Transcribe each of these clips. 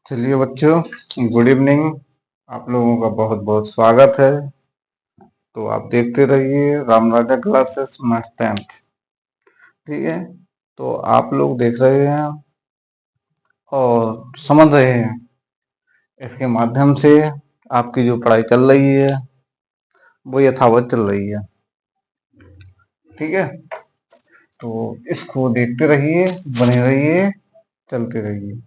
चलिए बच्चों, good evening. आप लोगों का बहुत बहुत स्वागत है। तो आप देखते रहिए राम राजा क्लासेस मैथ 10th। ठीक है, तो आप लोग देख रहे हैं और समझ रहे हैं। इसके माध्यम से आपकी जो पढ़ाई चल रही है वो यथावत चल रही है। ठीक है, तो इसको देखते रहिए, बने रहिए, चलते रहिए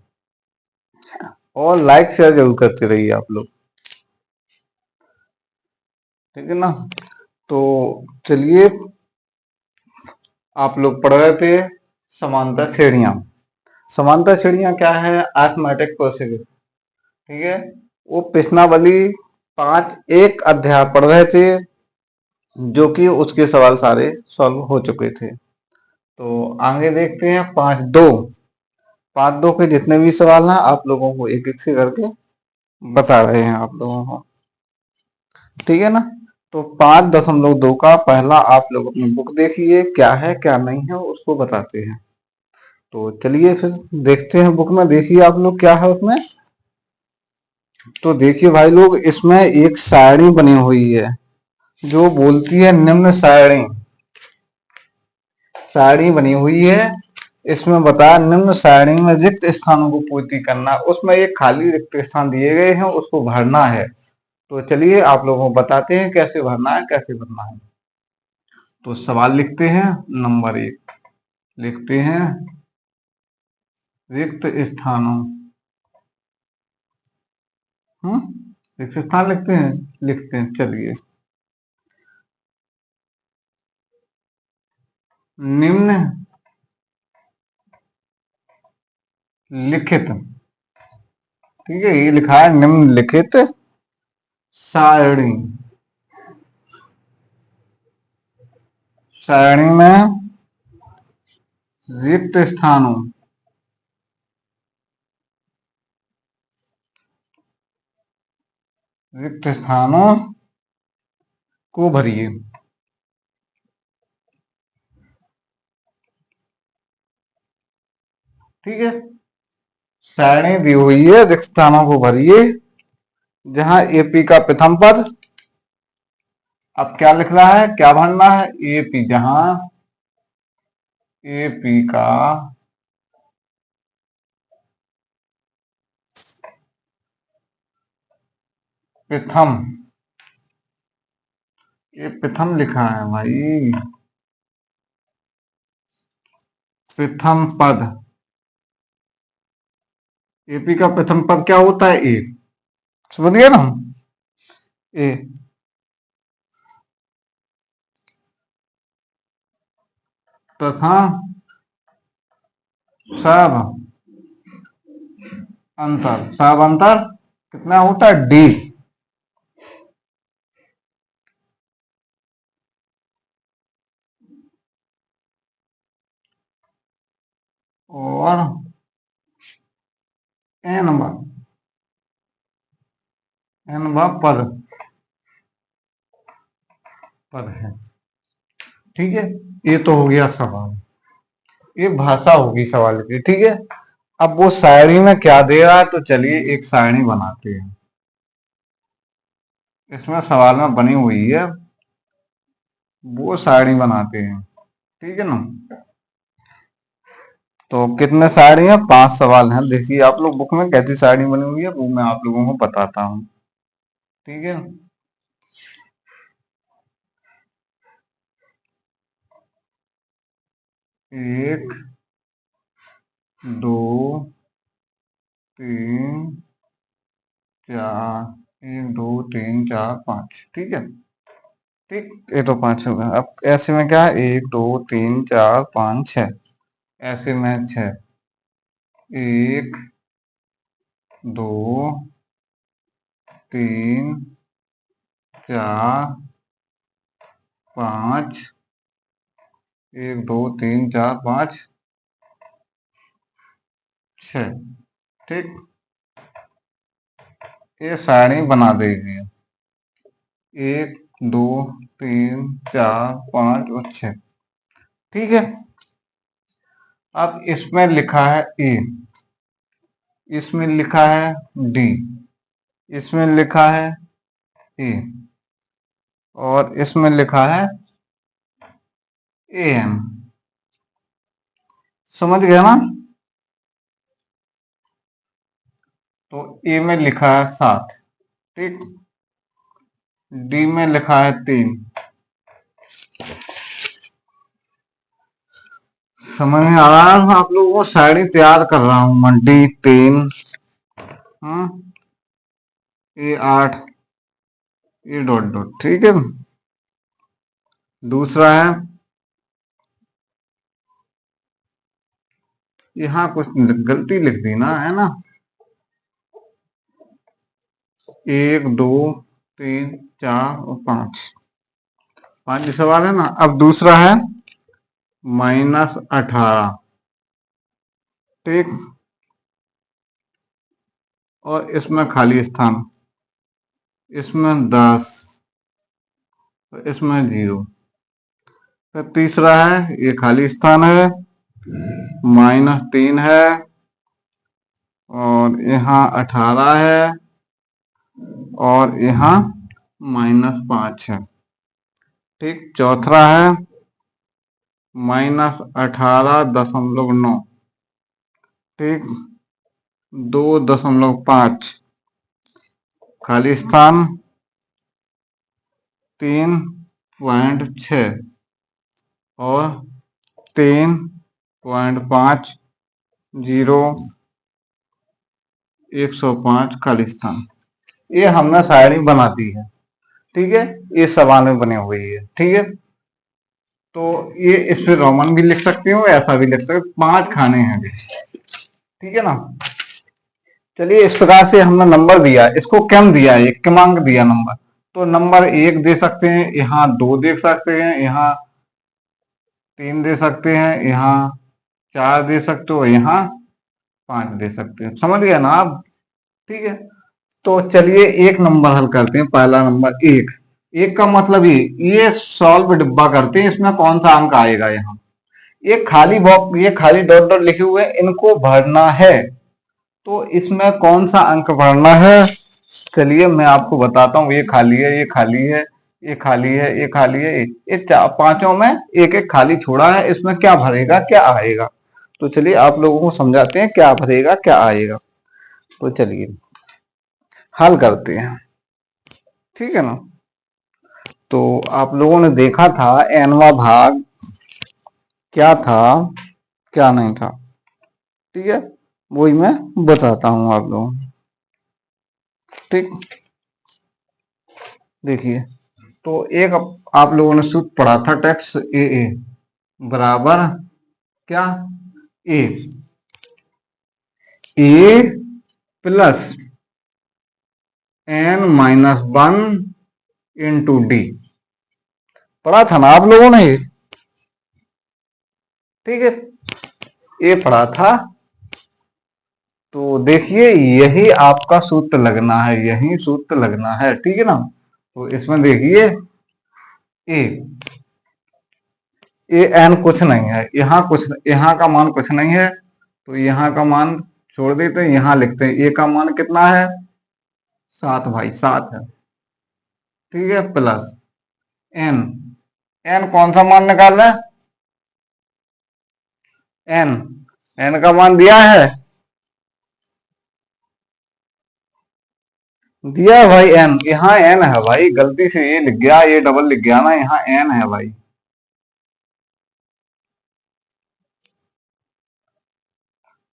और लाइक शेयर जरूर करते रहिए आप लोग। ठीक है ना। तो चलिए, आप लोग पढ़ रहे थे समांतर श्रेणियां। समांतर श्रेणियां क्या है? Arithmetic procedure. ठीक है, वो प्रश्नावली 5 एक अध्याय पढ़ रहे थे जो कि उसके सवाल सारे सॉल्व हो चुके थे। तो आगे देखते हैं 5-2 के जितने भी सवाल हैं आप लोगों को एक एक से करके बता रहे हैं आप लोगों को। ठीक है ना। तो 5.2 का पहला आप लोग अपनी बुक देखिए, क्या है क्या नहीं है उसको बताते हैं। तो चलिए फिर देखते हैं बुक में। देखिए आप लोग क्या है उसमें। तो देखिए भाई लोग, इसमें एक सारणी बनी हुई है जो बोलती है निम्न सारणी। सारणी बनी हुई है, इसमें बताया निम्न सारणी में रिक्त स्थानों को पूर्ति करना। उसमें एक खाली रिक्त स्थान दिए गए हैं, उसको भरना है। तो चलिए आप लोगों को बताते हैं कैसे भरना है, कैसे भरना है। तो सवाल लिखते हैं। नंबर 1 लिखते हैं रिक्त स्थानों। रिक्त स्थान लिखते हैं। चलिए, निम्न लिखित। ठीक है, ये लिखा है निम्नलिखित सारणी। सारणी में रिक्त स्थानों को भरिए। ठीक है, सारणी दी हुई है, रिक्त स्थानों को भरिए। जहां एपी का प्रथम पद, अब क्या लिख रहा है, क्या भरना है? एपी। जहां एपी का प्रथम, ये प्रथम लिखा है भाई, प्रथम पद। एपी का प्रथम पद क्या होता है? ए। समझ गए ना। ए तथा सब अंतर कितना होता है? डी। और एन पद है। ठीक है, ये तो हो गया सवाल, ये भाषा होगी सवाल की। ठीक है, अब वो सारणी में क्या दे रहा है, तो चलिए एक सारणी बनाते हैं। इसमें सवाल में बनी हुई है, वो सारणी बनाते हैं। ठीक है ना। तो कितने सारणी है? 5 सवाल हैं। देखिए आप लोग बुक में कैसी सारणी बनी हुई है वो मैं आप लोगों को बताता हूँ। ठीक है, 1 2 3 4, 1 2 3 4 5। ठीक है, ठीक, ये तो 5 हो गए। अब ऐसे में क्या है? 1 2 3 4 5 6। ऐसे में 6। 1 2 3 4 5। 1 2 3 4 5 6। ठीक, ये सारणी बना देगी। 1 2 3 4 5 और 6। ठीक है, अब इसमें लिखा है ए। इसमें लिखा है डी, इसमें लिखा है ए, और इसमें लिखा है ए एम। समझ गया ना? तो ए में लिखा है 7, ठीक, डी में लिखा है 3। समझ में आ रहा है? आप लोगों को साड़ी तैयार कर रहा हूं मैं। डी 3, ए 8, ए डॉट डॉट, ठीक है। दूसरा है, यहाँ कुछ गलती लिख दी ना, है ना? 1 2 3 4 और 5, 5 सवाल है ना। अब दूसरा है -18, ठीक, और इसमें खाली स्थान, इसमें 10, इसमें 0। फिर तीसरा है, ये खाली स्थान है, -3 है, और यहाँ 18 है, और यहाँ -5 है, ठीक। चौथा है -18.9, ठीक, 2.5, खाली स्थान 3.6, और 3.5, 0, 105 खाली स्थान। ये हमने शायरी बना दी है, ठीक है। ये सवाल में बनी हुई है, ठीक है। तो ये इस पे रोमन भी लिख सकते हो, ऐसा भी लिख सकते हो। 5 खाने हैं, ठीक है ना। चलिए, इस प्रकार से हमने नंबर दिया, इसको क्रम दिया है, क्रमांक दिया नंबर। तो नंबर 1 दे सकते हैं, यहाँ 2 दे सकते हैं, यहाँ 3 दे सकते हैं, यहाँ 4 दे सकते हो, यहाँ 5 दे सकते हो। समझ गए ना आप? ठीक है। तो चलिए एक नंबर हल करते हैं। पहला नंबर 1, 1 का मतलब ये सॉल्व डिब्बा करते हैं, इसमें कौन सा अंक आएगा। यहाँ ये खाली बॉक्स, ये खाली डॉट डॉट लिखे हुए हैं, इनको भरना है। तो इसमें कौन सा अंक भरना है, चलिए मैं आपको बताता हूँ। ये खाली है, ये खाली है, ये खाली है, ये खाली है, ये पांचों में एक एक खाली छोड़ा है। इसमें क्या भरेगा, क्या आएगा। तो चलिए आप लोगों को समझाते हैं क्या भरेगा क्या आएगा। तो चलिए हल करते हैं, ठीक है ना। तो आप लोगों ने देखा था एनवा भाग क्या था, क्या नहीं था, ठीक है। वही मैं बताता हूं आप लोगों को, ठीक। देखिए, तो एक आप लोगों ने सूत्र पढ़ा था, टैक्स ए बराबर क्या, ए प्लस n-1 इंटू डी। पढ़ा था ना आप लोगों ने ये, ठीक है, ये पढ़ा था। तो देखिए यही आपका सूत्र लगना है, यही सूत्र लगना है, ठीक है ना। तो इसमें देखिए ए एन कुछ नहीं है, यहाँ कुछ, यहाँ का मान कुछ नहीं है, तो यहाँ का मान छोड़ देते हैं, यहाँ लिखते हैं ए का मान कितना है, 7 भाई, 7 है, ठीक है। प्लस एन, एन कौन सा मान निकालना है, एन, एन का मान दिया है, दिया है भाई एन। यहाँ एन है भाई, गलती से ये लिख गया, ये डबल लिख गया ना, यहाँ एन है भाई,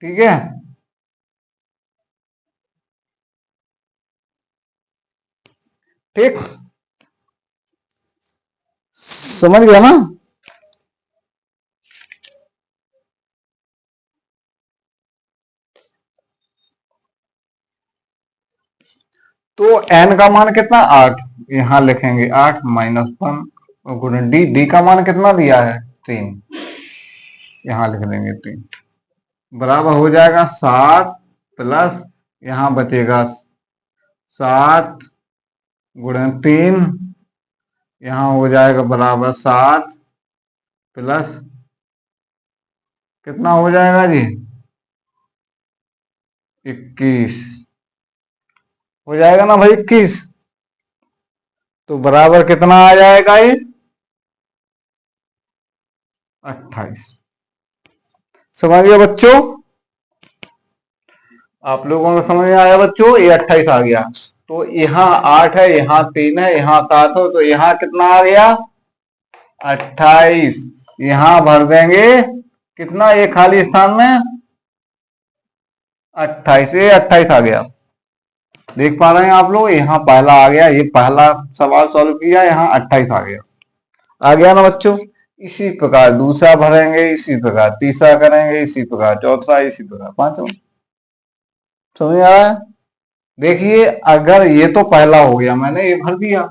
ठीक है। ठीक, समझ गया ना। तो एन का मान कितना, 8, यहाँ लिखेंगे 8 -1 गुणे डी, डी का मान कितना दिया है, 3, यहाँ लिख देंगे 3, बराबर हो जाएगा 7 प्लस, यहाँ बचेगा 7 गुणे 3, यहाँ हो जाएगा बराबर 7 प्लस कितना हो जाएगा जी, 21 हो जाएगा ना भाई 21। तो बराबर कितना आ जाएगा ये 28। समझ गए बच्चों? आप लोगों को समझ में आया बच्चों? ये 28 आ गया। तो यहाँ 8 है, यहाँ 3 है, यहाँ 7 हो, तो यहाँ कितना आ गया 28। यहाँ भर देंगे कितना ये खाली स्थान में 28। ये 28 आ गया। देख पा रहे हैं आप लोग? यहाँ पहला आ गया, ये पहला सवाल सॉल्व किया, यहाँ 28 आ गया। आ गया ना बच्चों? इसी प्रकार दूसरा भरेंगे, इसी प्रकार तीसरा करेंगे, इसी प्रकार चौथा, इसी प्रकार पांचवा। समझ आ रहा है? देखिए अगर ये तो पहला हो गया, मैंने ये भर दिया।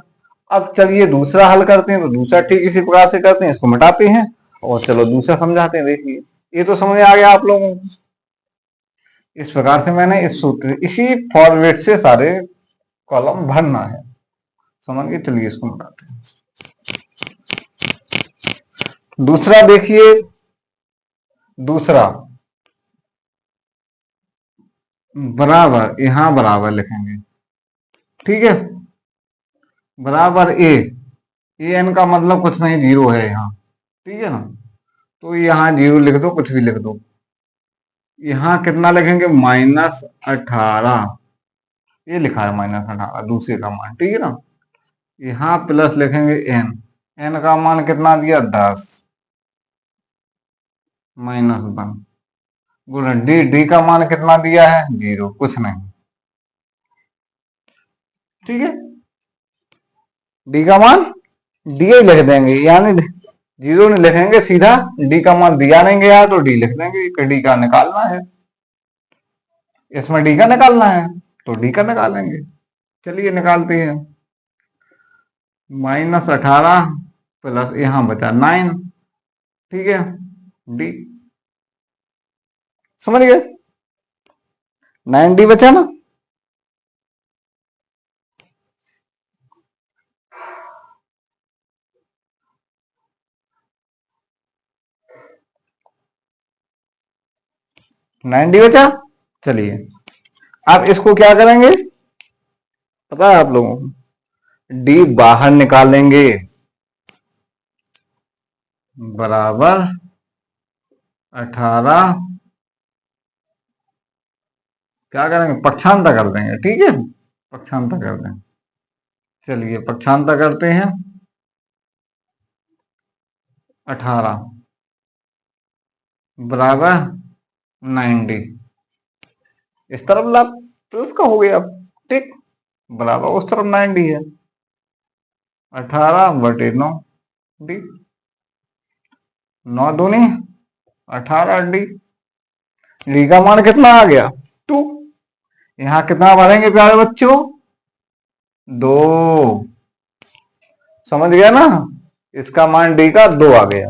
अब चलिए दूसरा हल करते हैं। तो दूसरा ठीक इसी प्रकार से करते हैं, इसको मिटाते हैं और चलो दूसरा समझाते हैं। देखिए ये तो समझ आ गया आप लोगों को। इस प्रकार से मैंने इस सूत्र इसी फॉर्मेट से सारे कॉलम भरना है। समझ गए? चलिए इसको मिटाते हैं। दूसरा देखिए, दूसरा बराबर, यहां बराबर लिखेंगे, ठीक है? बराबर ए एन का मतलब कुछ नहीं, जीरो है यहाँ, ठीक है ना? तो यहाँ जीरो लिख दो, कुछ भी लिख दो। यहाँ कितना लिखेंगे -18, ये लिखा है -18 दूसरे का मान, ठीक है ना? यहाँ प्लस लिखेंगे एन, एन का मान कितना दिया 10 -1 गुणा डी, डी का मान कितना दिया है 0, कुछ नहीं, ठीक है? डी का मान डी ही लिख देंगे, यानी 0 नहीं लिखेंगे, सीधा डी का मान दिया नहीं गया तो डी लिख देंगे। डी का निकालना है, इसमें डी का निकालना है तो डी का निकालेंगे। चलिए निकालते हैं। -18 प्लस यहां बचा 9, ठीक है? डी, समझ गए? 9 डी बचा ना? नाइन डी बचा। चलिए अब इसको क्या करेंगे पता है आप लोगों को? डी बाहर निकालेंगे, बराबर 18, क्या करेंगे पक्षांतर कर देंगे, ठीक है? पक्षांतर कर देंगे। चलिए पक्षांतर करते हैं। 18 बराबर 90, इस तरफ लाभ प्लस का हो गया, ठीक? बराबर उस तरफ 90 है, 18/9 डी, 9 दूनी 18 डी। डी का मान कितना आ गया 2। यहां कितना भरेंगे प्यारे बच्चों 2, समझ गया ना? इसका मान डी का 2 आ गया,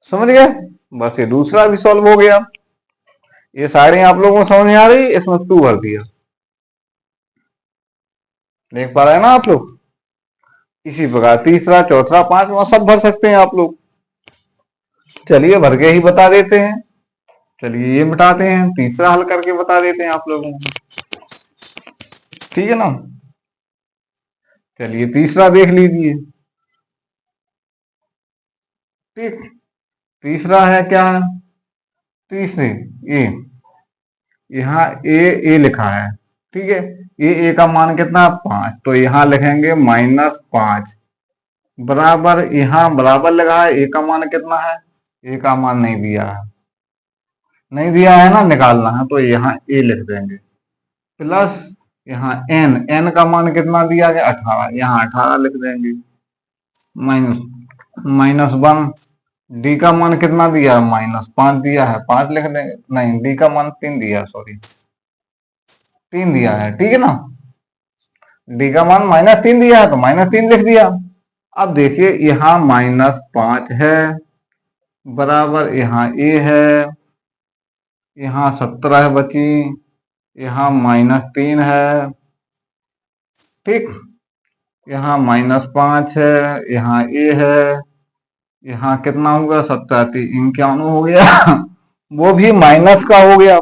समझ गए? बस ये दूसरा भी सॉल्व हो गया। ये सारी आप लोगों को समझ में आ रही, इसमें 2 भर दिया। देख पा रहे हैं ना आप लोग? इसी प्रकार तीसरा, चौथा, पांचवा सब भर सकते हैं आप लोग। चलिए भर के ही बता देते हैं। चलिए ये मिटाते हैं, तीसरा हल करके बता देते हैं आप लोगों को, ठीक है ना? चलिए तीसरा देख लीजिए, ठीक? तीसरा है क्या? तीसरे ए, यहाँ ए लिखा है, ठीक है? ए का मान कितना 5, तो यहाँ लिखेंगे -5 बराबर, यहाँ बराबर लगा है, ए का मान कितना है? ए का मान नहीं दिया है, नहीं दिया है ना, निकालना है, तो यहाँ ए लिख देंगे प्लस यहाँ एन का मान कितना दिया गया 18, यहाँ 18 लिख देंगे -1, डी का मान कितना दिया है -5 दिया है, 5 लिख देंगे, नहीं डी का मान 3 दिया है, सॉरी 3 दिया है, ठीक है ना? डी का मान -3 दिया है तो -3 लिख दिया। अब देखिए यहाँ -5 है, बराबर यहाँ ए है, यहाँ 17 बची, यहाँ -3 है, ठीक? यहाँ -5 है, यहाँ ए है, यहाँ कितना होगा 17 51 हो गया वो भी माइनस का हो गया,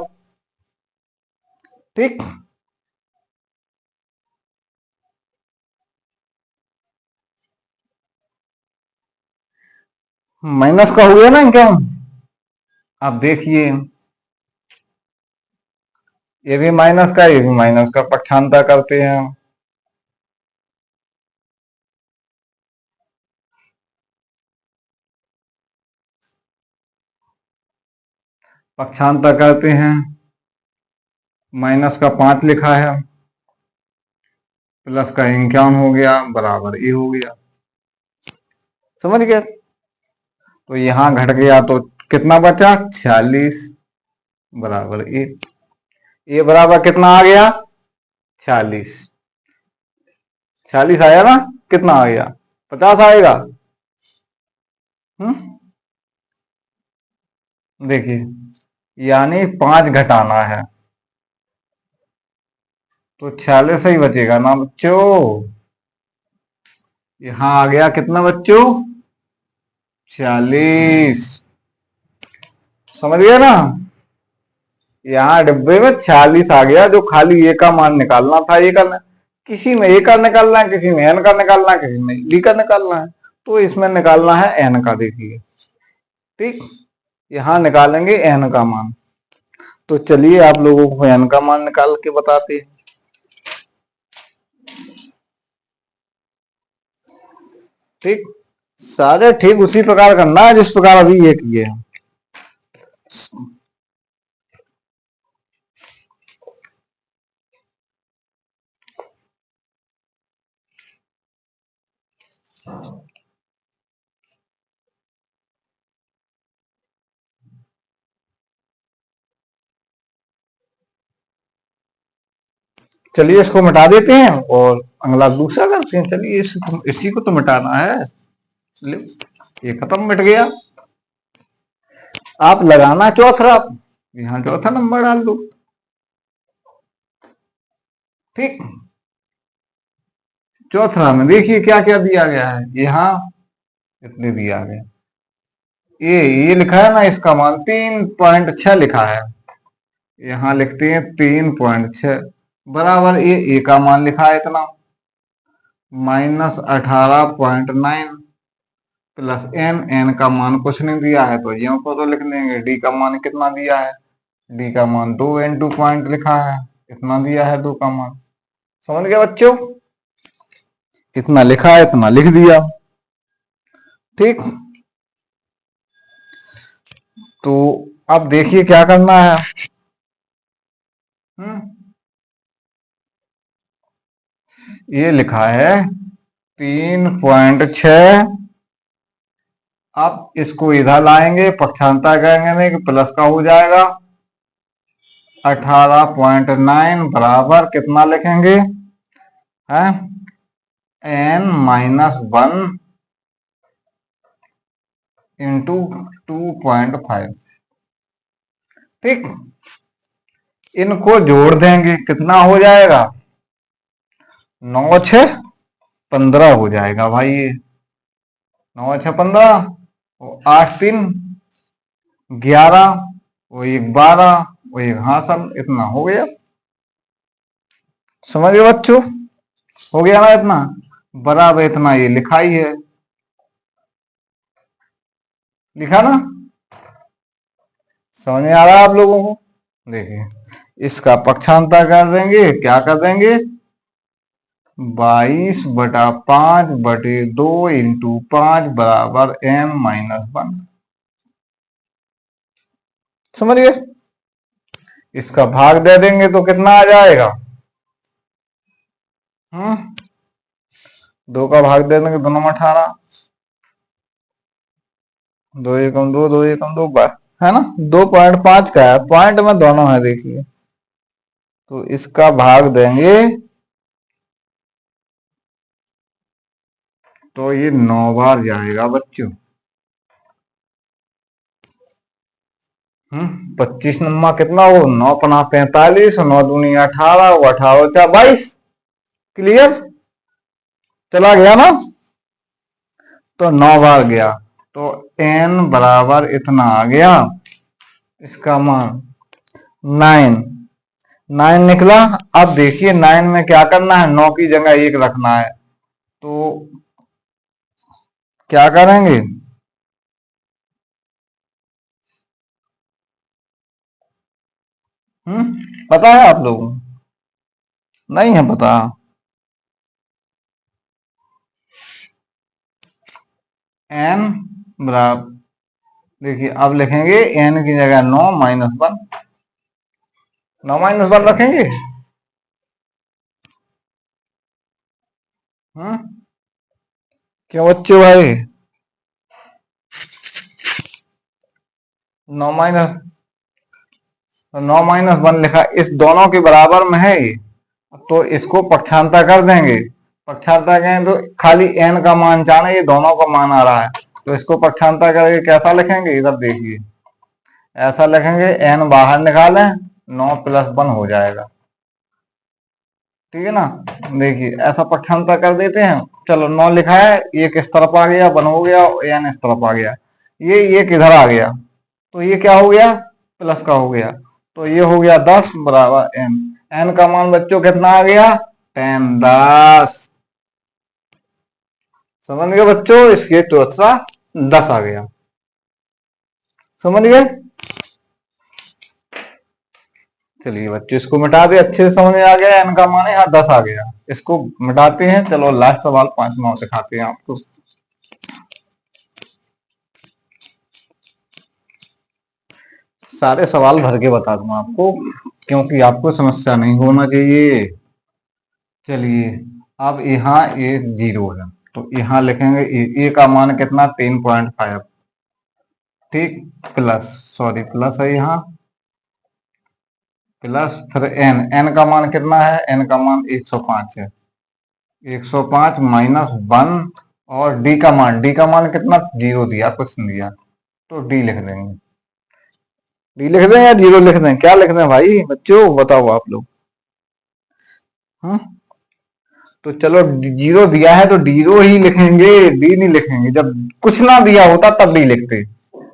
ठीक। माइनस का हो गया ना क्या? अब देखिए, ये भी माइनस का, ये भी माइनस का, पक्षांतर करते हैं। पक्षांतर करते हैं, माइनस का 5 लिखा है, प्लस का 51 हो गया, बराबर ए हो गया। समझ गए? तो यहां घट गया तो कितना बचा? 46 बराबर ए बराबर कितना आ गया? 46। 46 आया ना? कितना आ गया? 50 आएगा। देखिए, यानी 5 घटाना है, तो 46 ही बचेगा ना बच्चों। यहां आ गया कितना बच्चों? 46। समझ गए ना? यहाँ डिब्बे में 46 आ गया, जो खाली ए का मान निकालना था। ए का किसी में ए का निकालना है, किसी में एन का निकालना है, किसी में डी का निकालना है, तो इसमें निकालना है एन का। देखिए, ठीक, यहां निकालेंगे एन का मान। तो चलिए आप लोगों को एन का मान निकाल के बताते हैं। ठीक, सारे ठीक उसी प्रकार करना है जिस प्रकार अभी ये किए हैं। चलिए इसको मिटा देते हैं और अगला दूसरा करते हैं। चलिए इसी को तो मिटाना है। ये खत्म, मिट गया। आप लगाना चौथा, यहां चौथा नंबर डाल दो। ठीक, चौथा में देखिए क्या क्या दिया गया है। यहां इतने दिया गया, ये लिखा है ना, इसका मान 3.6 लिखा है। यहां लिखते हैं 3.6 बराबर ये ए का मान लिखा है इतना, -18.9 प्लस एन का मान कुछ नहीं दिया है तो यो को तो लिख लेंगे। डी का मान कितना दिया है? डी का मान 2 पॉइंट लिखा है, इतना दिया है 2 का मान। समझ गए बच्चों? इतना लिखा है, इतना लिख दिया। ठीक, तो अब देखिए क्या करना है। ये लिखा है 3.6। अब इसको इधर लाएंगे, पक्षांतर करेंगे कि प्लस का हो जाएगा। 18.9 बराबर कितना लिखेंगे? है n-1 इंटू 2.5। ठीक, इनको जोड़ देंगे, कितना हो जाएगा? 9 6 15 हो जाएगा भाई। ये 9 6 15, 8 3 11, वो 1 12, वो 1 हासिल, इतना हो गया। समझ गए बच्चों? हो गया ना इतना, बराबर इतना ये लिखा ही है, लिखा ना? समझ में आ रहा है आप लोगों को? देखिए, इसका पक्षांतर कर देंगे, क्या कर देंगे? 22/5/2 इंटू 5 बराबर n-1। समझ गए? इसका भाग दे देंगे तो कितना आ जाएगा? 2 का भाग दे देंगे, 2 18, 2 एकम 2, 2 एकम 2, है ना? 2.5 का है, पॉइंट में दोनों है। देखिए, तो इसका भाग देंगे तो ये 9 बार जाएगा बच्चों। 25 नंबर कितना हो? 9 पना 45, 9 दूनी 18, वो 18 4 22। क्लियर? चला गया ना? तो 9 बार गया, तो n बराबर इतना आ गया, इसका मान 9 9 निकला। अब देखिए 9 में क्या करना है, 9 की जगह 1 रखना है, तो क्या करेंगे, पता है आप लोगों को? नहीं है पता? n बराबर, देखिए अब लिखेंगे n की जगह 9 - 1, 9 - 1 रखेंगे। क्यों बच्चों भाई? 9 - 1 लिखा, इस दोनों के बराबर में है ये, तो इसको पक्षांतर कर देंगे। पक्षांतर करें तो खाली n का मान जाना, ये दोनों का मान आ रहा है, तो इसको पक्षांतर करके कैसा लिखेंगे, इधर देखिए ऐसा लिखेंगे, n बाहर निकालें, 9 + 1 हो जाएगा, ठीक है ना। देखिए ऐसा पक्षांतर कर देते हैं। चलो 9 लिखा है, एक इस तरफ आ गया, 1 हो गया, n इस तरफ आ गया, ये एक इधर आ गया, तो ये क्या हो गया, प्लस का हो गया, तो ये हो गया 10 बराबर n। n का मान बच्चों कितना आ गया, 10, 10। समझ गए बच्चों, इसके चौथा 10 आ गया, समझ गए। चलिए बच्चों इसको मिटा दे, अच्छे से समझ में आ गया, n का मान यहाँ 10 आ गया, इसको मिटाते हैं। चलो लास्ट सवाल 5वां दिखाते हैं आपको। सारे सवाल भर के बता दूंगा आपको, क्योंकि आपको समस्या नहीं होना चाहिए। चलिए अब यहाँ ये 0 है, तो यहाँ लिखेंगे ए का मान कितना, 3.5, ठीक, प्लस, सॉरी प्लस है यहाँ, प्लस फिर n का मान कितना है, n का मान 105 है, 105 -1, और डी का मान कितना, 0 दिया, कुछ नहीं दिया, तो डी लिख देंगे। डी लिख दें या 0 लिख दें, क्या लिख दें भाई बच्चों, बताओ आप लोग। तो चलो 0 दिया है तो 0 ही लिखेंगे, डी नहीं लिखेंगे। जब कुछ ना दिया होता तब डी लिखते,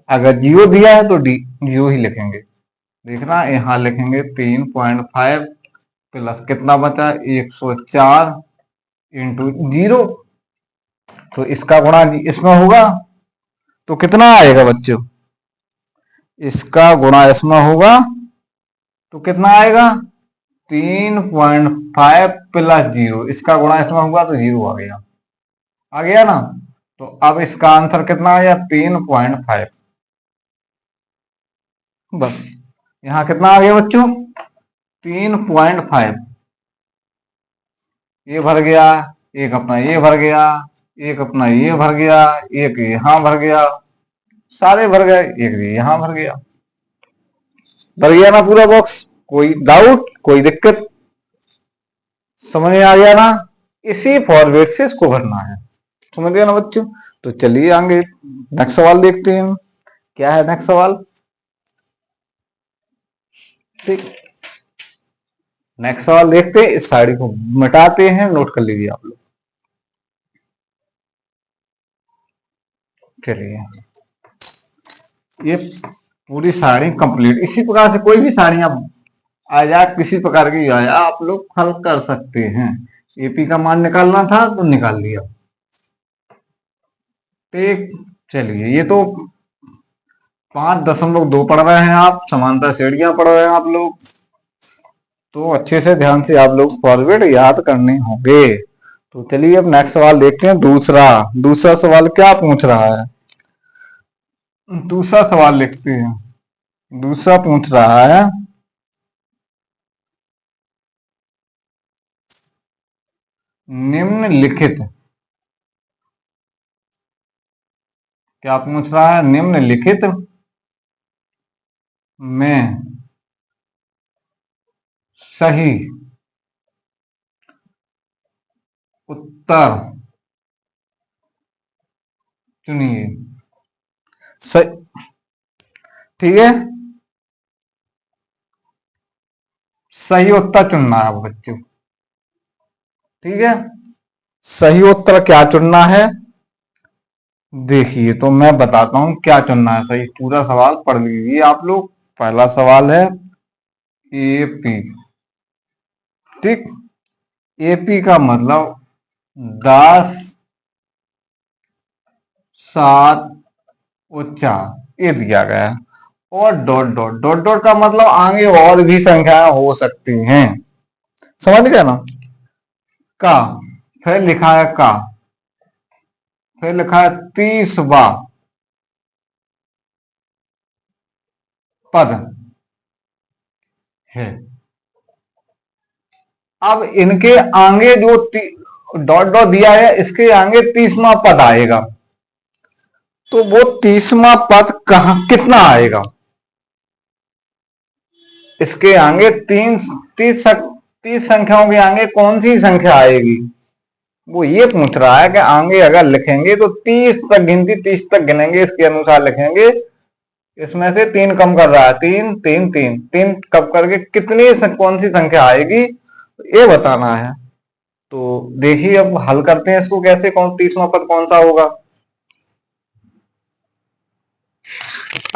अगर 0 दिया है तो डी 0 ही लिखेंगे। देखना यहाँ लिखेंगे 3.5 प्लस कितना बचा, 104 इंटू 0, तो इसका गुणा इसमें होगा, तो कितना आएगा बच्चों, इसका गुणा इसमें होगा, तो कितना आएगा, 3.5 प्लस 0, इसका गुणा इसमें होगा तो 0 आ गया, आ गया ना। तो अब इसका आंसर कितना आ गया, 3.5, बस। यहाँ कितना आ गया बच्चों, 3.5, ये भर गया, एक अपना ये भर गया, एक अपना ये भर गया, एक यहाँ भर गया, सारे भर गए, एक यहाँ भर गया, भर गया ना पूरा बॉक्स। कोई डाउट, कोई दिक्कत, समझ में आ गया ना। इसी फॉर्मेट से इसको भरना है, समझ गया ना बच्चों। तो चलिए आगे नेक्स्ट सवाल देखते हैं, क्या है नेक्स्ट सवाल, ठीक। नेक्स्ट सवाल देखते हैं, इस साइड को मिटाते हैं, नोट कर लीजिए आप लोग। चलिए ये पूरी साड़ी कंप्लीट, इसी प्रकार से कोई भी साड़ियां आ जाए, किसी प्रकार की आया, आप लोग हल कर सकते हैं। एपी का मान निकालना था तो निकाल लिया, ठीक। चलिए ये तो 5.2 पढ़ रहे हैं आप, समांतर श्रेणियां पढ़ रहे हैं आप लोग, तो अच्छे से ध्यान से आप लोग फॉर्मेट याद करने होंगे। तो चलिए अब नेक्स्ट सवाल देखते हैं, दूसरा दूसरा सवाल क्या पूछ रहा है, दूसरा सवाल लिखते हैं। दूसरा पूछ रहा है, निम्नलिखित, क्या पूछ रहा है, निम्नलिखित में सही उत्तर चुनिए। ठीक है, सही उत्तर चुनना है बच्चों, ठीक है। सही उत्तर क्या चुनना है, देखिए तो मैं बताता हूं क्या चुनना है सही, पूरा सवाल पढ़ लीजिए आप लोग। पहला सवाल है एपी, ठीक। एपी का मतलब 10, 7 और 4 ये दिया गया है। और डॉट डॉट डॉट डॉट का मतलब आगे और भी संख्याएं हो सकती हैं, समझ गए ना। का, फिर लिखा है का, फिर लिखा है 30वां पद है। अब इनके आगे जो डॉट डॉट दिया है इसके आगे 30वां पद आएगा, तो वो 30वां पद कहां कितना आएगा, इसके आगे तीस संख्याओं के आगे कौन सी संख्या आएगी, वो ये पूछ रहा है कि आगे अगर लिखेंगे तो 30 तक गिनती 30 तक गिनेंगे, इसके अनुसार लिखेंगे। इसमें से 3 कम कर रहा है, 3 3 3 3 कम करके कितनी कौन सी संख्या आएगी ये बताना है। तो देखिए अब हल करते हैं इसको कैसे, कौन 30वां पद कौन सा होगा।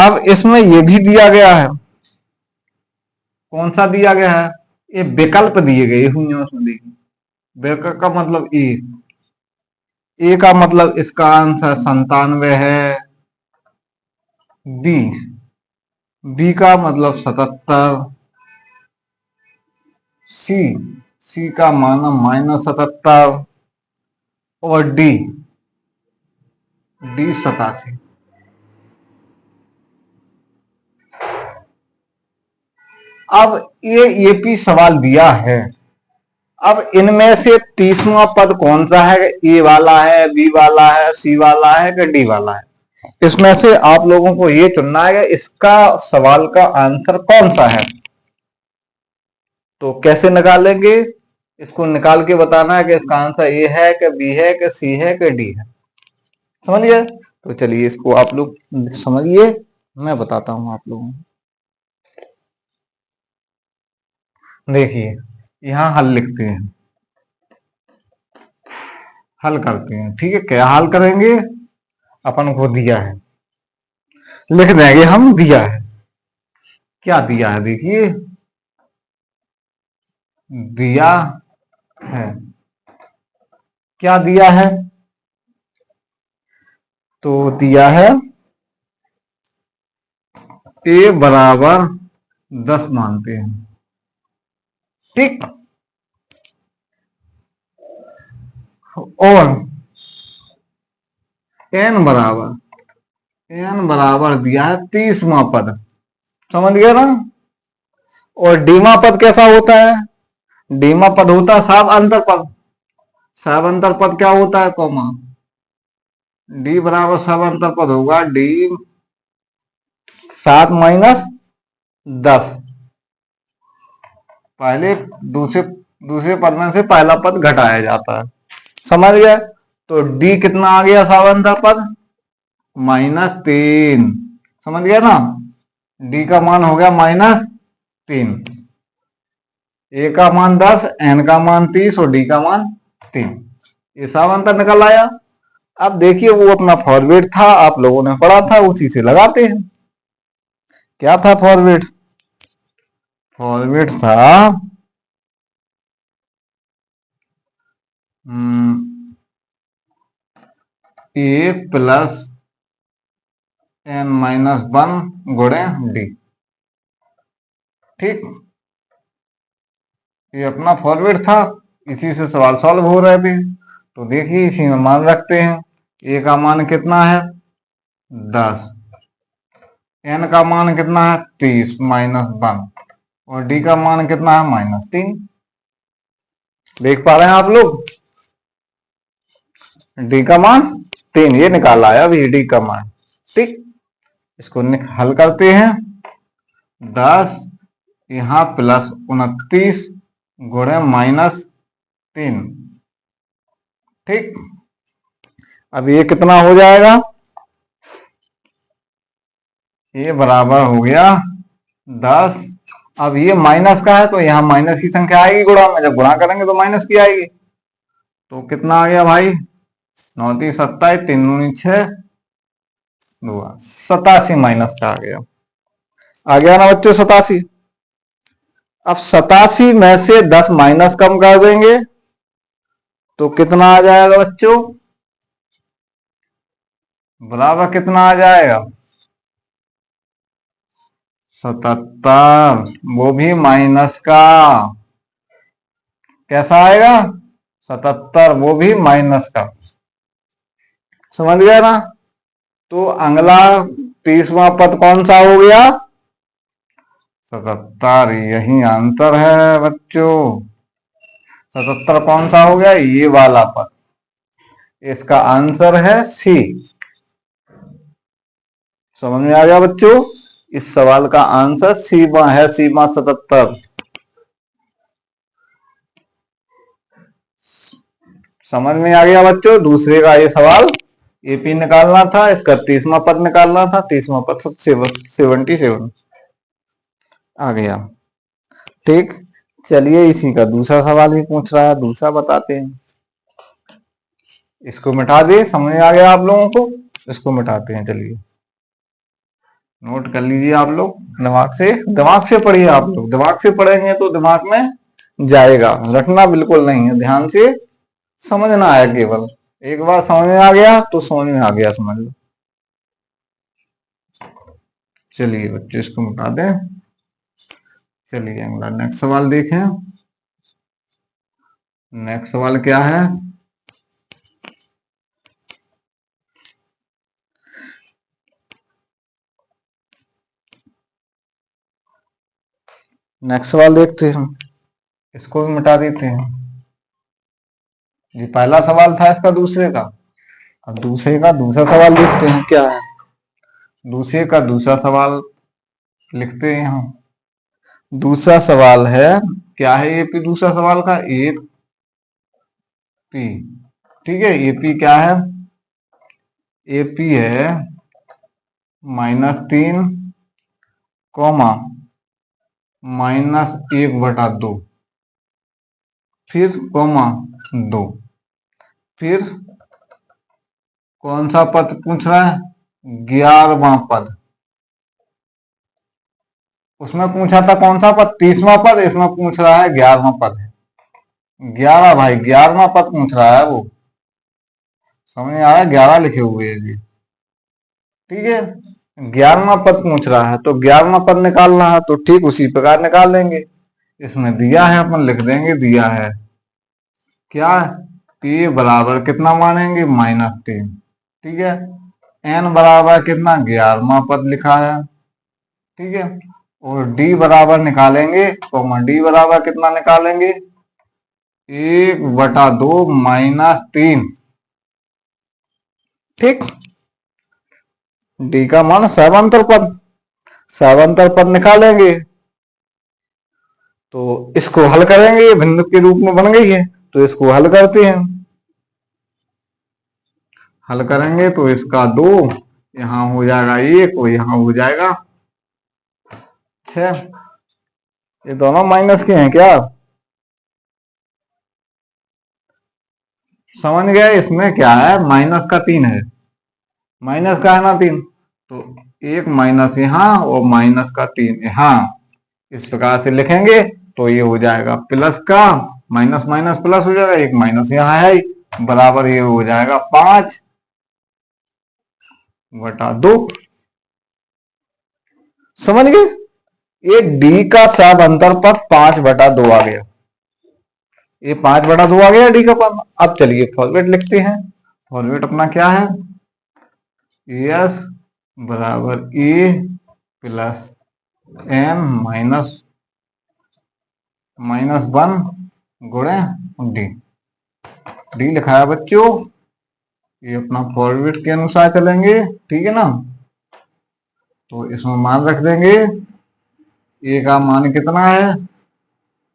अब इसमें ये भी दिया गया है, कौन सा दिया गया है, ये विकल्प दिए गए हुए हैं उसमें। देखिए विकल्प का मतलब ए का मतलब इसका आंसर 97 है। बी, बी का मतलब 77। सी, सी का मान -77। और डी, डी 87। अब ये एपी सवाल दिया है, अब इनमें से 30वां पद कौन सा है, ए वाला है, बी वाला है, सी वाला है कि डी वाला है। इसमें से आप लोगों को ये चुनना है कि इसका सवाल का आंसर कौन सा है। तो कैसे निकालेंगे, इसको निकाल के बताना है कि इसका आंसर ए है कि बी है कि सी है कि डी है, समझ गए। तो चलिए इसको आप लोग समझिए, मैं बताता हूं आप लोगों को। देखिए यहां हल लिखते हैं, हल करते हैं, ठीक है। क्या हल करेंगे, अपन को दिया है, लिख देंगे हम दिया है। क्या दिया है, देखिए दिया है, क्या दिया है, तो दिया है ए बराबर 10 मानते हैं, ठीक। और एन बराबर दिया है 30वां पद, समझ गया ना। और डीमा पद कैसा होता है, डीमा पद होता है साफ अंतर पद। साफ अंतर पद क्या होता है, कॉमा डी बराबर साफ अंतर पद होगा डी 7 - 10। पहले दूसरे दूसरे पद में से पहला पद घटाया जाता है, समझ गए। तो डी कितना आ गया सावंतर पद, -3, समझ गया ना। डी का मान हो गया -3, ए का मान 10, एन का मान 30 और डी का मान 3, ये सावंतर निकल आया। अब देखिए वो अपना फॉरवर्ड था, आप लोगों ने पढ़ा था, उसी से लगाते हैं। क्या था फॉरवर्ड, फॉरवर्ड था ए प्लस n-1 गुणे डी, ठीक। ये अपना फॉरवर्ड था, इसी से सवाल सॉल्व हो रहे थे। तो देखिए इसी में मान रखते हैं, ए का मान कितना है 10, एन का मान कितना है 30 -1 और डी का मान कितना है -3। देख पा रहे हैं आप लोग, डी का मान 3 ये निकाला है अभी डी का मान, ठीक। इसको हल करते हैं, 10 यहां +29 गुणे -3, ठीक। अब ये कितना हो जाएगा, ये बराबर हो गया 10। अब ये माइनस का है तो यहां माइनस की संख्या आएगी गुणा में, जब गुणा करेंगे तो माइनस की आएगी। तो कितना आ गया भाई, 9 × 27, 3 × 6 2, 87 माइनस का आ गया ना बच्चों, 87। अब 87 में से 10 माइनस कम कर देंगे तो कितना आ जाएगा बच्चों? बराबर कितना आ जाएगा? 77, वो भी माइनस का। कैसा आएगा? 77, वो भी माइनस का। समझ गया ना? तो अगला 30वां पद कौन सा हो गया? 77। यही आंसर है बच्चों। 77 कौन सा हो गया? ये वाला पद। इसका आंसर है सी। समझ में आ गया बच्चों? इस सवाल का आंसर सीमा है, सीमा 77। समझ में आ गया बच्चों? दूसरे का ये सवाल एपी निकालना था, इसका 30वां पद निकालना था। 30वां पद 77 आ गया। ठीक, चलिए इसी का दूसरा सवाल भी पूछ रहा है, दूसरा बताते हैं। इसको मिटा दे। समझ में आ गया आप लोगों को? इसको मिटाते हैं। चलिए नोट कर लीजिए आप लोग, दिमाग से पढ़िए। आप लोग दिमाग से पढ़ेंगे तो दिमाग में जाएगा, रटना बिल्कुल नहीं है, ध्यान से समझना है केवल। एक बार समझ में आ गया तो समझ में आ गया, समझ लो। चलिए बच्चे इसको मिटा दें। चलिए अगला नेक्स्ट सवाल देखें। नेक्स्ट सवाल क्या है? नेक्स्ट सवाल देखते हैं, इसको भी मिटा देते हैं। ये पहला सवाल था इसका दूसरे का। अब दूसरे का दूसरा सवाल देखते हैं क्या है। दूसरे का दूसरा सवाल लिखते हैं हम। दूसरा सवाल है, क्या है ये पी? दूसरा सवाल का एक पी। ठीक है, एपी क्या है? एपी है -3, -1/2, फिर कोमा 2। फिर कौन सा पद पूछ रहा है? 11वां पद। उसमें पूछा था कौन सा पद? 30वां पद। इसमें पूछ रहा है 11वां पद है। 11 भाई, 11वां पद पूछ रहा है वो। समझ में आ रहा है? 11 लिखे हुए है जी। ठीक है, 11वां पद पूछ रहा है तो 11वां पद निकालना है, तो ठीक उसी प्रकार निकाल लेंगे। इसमें दिया है, अपन लिख देंगे दिया है क्या? p बराबर कितना मानेंगे? -3। ठीक है, n बराबर कितना? 11वां पद लिखा है। ठीक है, और d बराबर निकालेंगे, d बराबर कितना निकालेंगे? 1/2 -3। ठीक, d का मान सावांतर पद निकालेंगे। तो इसको हल करेंगे, ये भिन्न के रूप में बन गई है, तो इसको हल करते हैं। हल करेंगे तो इसका 2 यहां हो जाएगा, 1 और यहां हो जाएगा 6। ये दोनों माइनस के हैं क्या? समझ गए? इसमें क्या है? माइनस का 3 है, माइनस का है ना 3, तो 1 माइनस यहां और माइनस का 3 यहां। इस प्रकार से लिखेंगे तो ये हो जाएगा प्लस का माइनस माइनस प्लस हो जाएगा, 1 माइनस यहां है, बराबर ये हो जाएगा 5/2। समझ गए? ये डी का सब अंतर पद 5/2 आ गया। ये 5/2 आ गया डी का पद। अब चलिए फॉर्मेट लिखते हैं। फॉर्मेट अपना क्या है? एस बराबर ए प्लस एन -1 गुणे डी। डी लिखा है बच्चों, ये अपना फॉर्मेट के अनुसार चलेंगे। ठीक है ना? तो इसमें मान रख देंगे, ए का मान कितना है?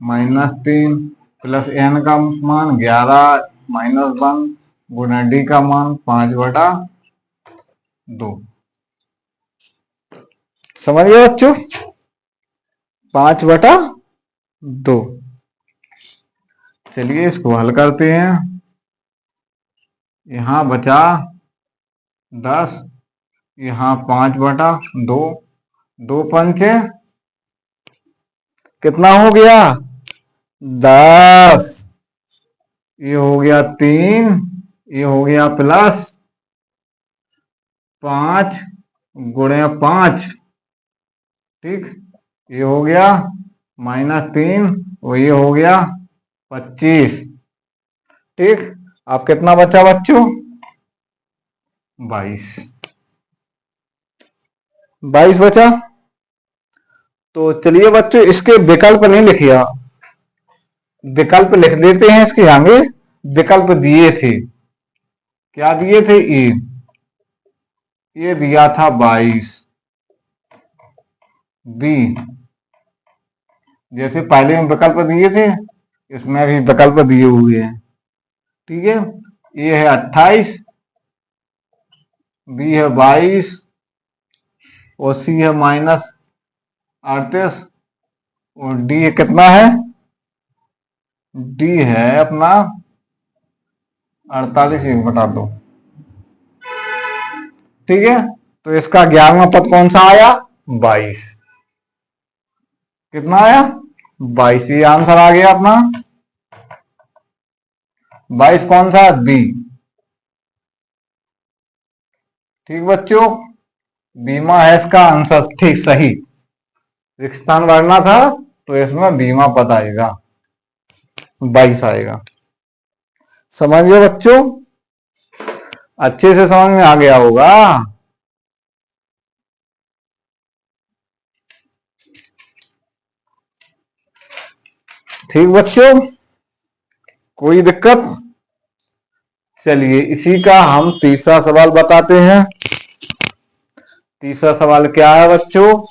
-3 प्लस एन का मान 11 -1 गुना डी का मान 5/2। समझ गए बच्चों? 5/2। चलिए इसको हल करते हैं। यहां बचा 10, यहां 5/2, 2 पंचे कितना हो गया? 10। ये हो गया 3, ये हो गया प्लस 5 गुणे 5, ठीक। ये हो गया -3 और ये हो गया 25, ठीक। अब कितना बचा बच्चों? 22। 22 बचा। तो चलिए बच्चों इसके विकल्प नहीं लिखिए, विकल्प लिख देते हैं इसके आगे। विकल्प दिए थे, क्या दिए थे? ये दिया था 22। बी, जैसे पहले में विकल्प दिए थे इसमें भी विकल्प दिए हुए हैं, ठीक है। ये है 28, बी है 22 और सी है -38 और डी कितना है? डी है अपना 48 1/2, ठीक है। तो इसका 11वां पद कौन सा आया? 22। कितना आया? 22। ये आंसर आ गया अपना 22। कौन सा? बी, ठीक बच्चों। बीमा है इसका आंसर, ठीक सही। रिक्त स्थान भरना था तो इसमें बीमा पद आएगा, 22 आएगा। समझ गए बच्चों? अच्छे से समझ में आ गया होगा, ठीक बच्चों। कोई दिक्कत? चलिए इसी का हम तीसरा सवाल बताते हैं। तीसरा सवाल क्या है बच्चों?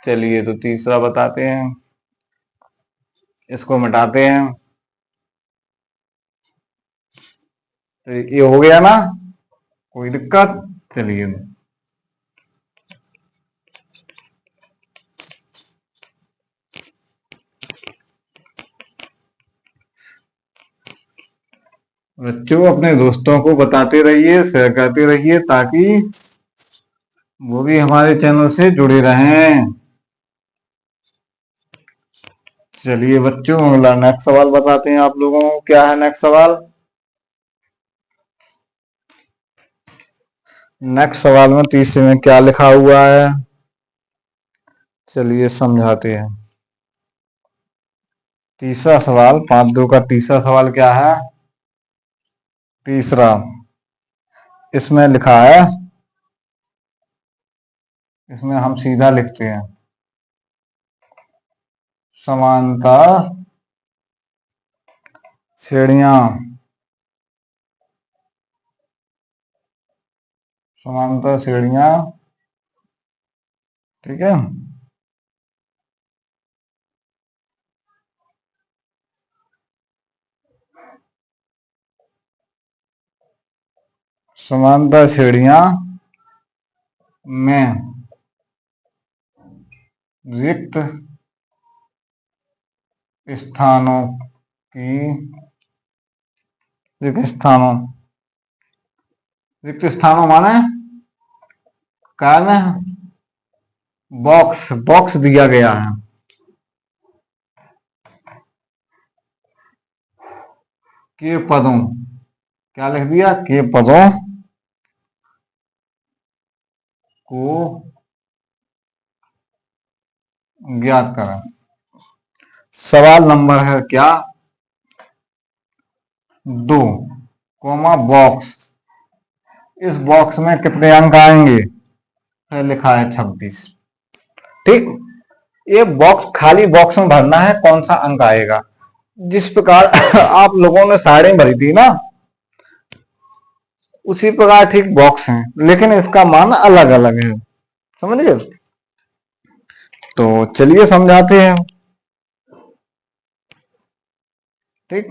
चलिए तो तीसरा बताते हैं, इसको मिटाते हैं। तो ये हो गया ना, कोई दिक्कत? चलिए बच्चों अपने दोस्तों को बताते रहिए, शेयर करते रहिए ताकि वो भी हमारे चैनल से जुड़े रहें। चलिए बच्चों अगला नेक्स्ट सवाल बताते हैं आप लोगों को। क्या है नेक्स्ट सवाल? नेक्स्ट सवाल में तीसरे में क्या लिखा हुआ है, चलिए समझाते हैं। तीसरा सवाल 5-2 का तीसरा सवाल क्या है? तीसरा इसमें लिखा है, इसमें हम सीधा लिखते हैं समांतर श्रेणियां, समांतर श्रेणियां, ठीक है। समांतर श्रेणियां में रिक्त स्थानों की, रिक्त स्थानों माने क्या में बॉक्स, बॉक्स दिया गया है। के पदों, क्या लिख दिया? के पदों को ज्ञात करें। सवाल नंबर है क्या? 2 कोमा बॉक्स, इस बॉक्स में कितने अंक आएंगे? है लिखा है 26, ठीक। ये बॉक्स खाली बॉक्स में भरना है, कौन सा अंक आएगा। जिस प्रकार आप लोगों ने साइडें भरी थी ना, उसी प्रकार ठीक बॉक्स हैं, लेकिन इसका मान अलग अलग है, समझ गए। तो चलिए समझाते हैं, ठीक।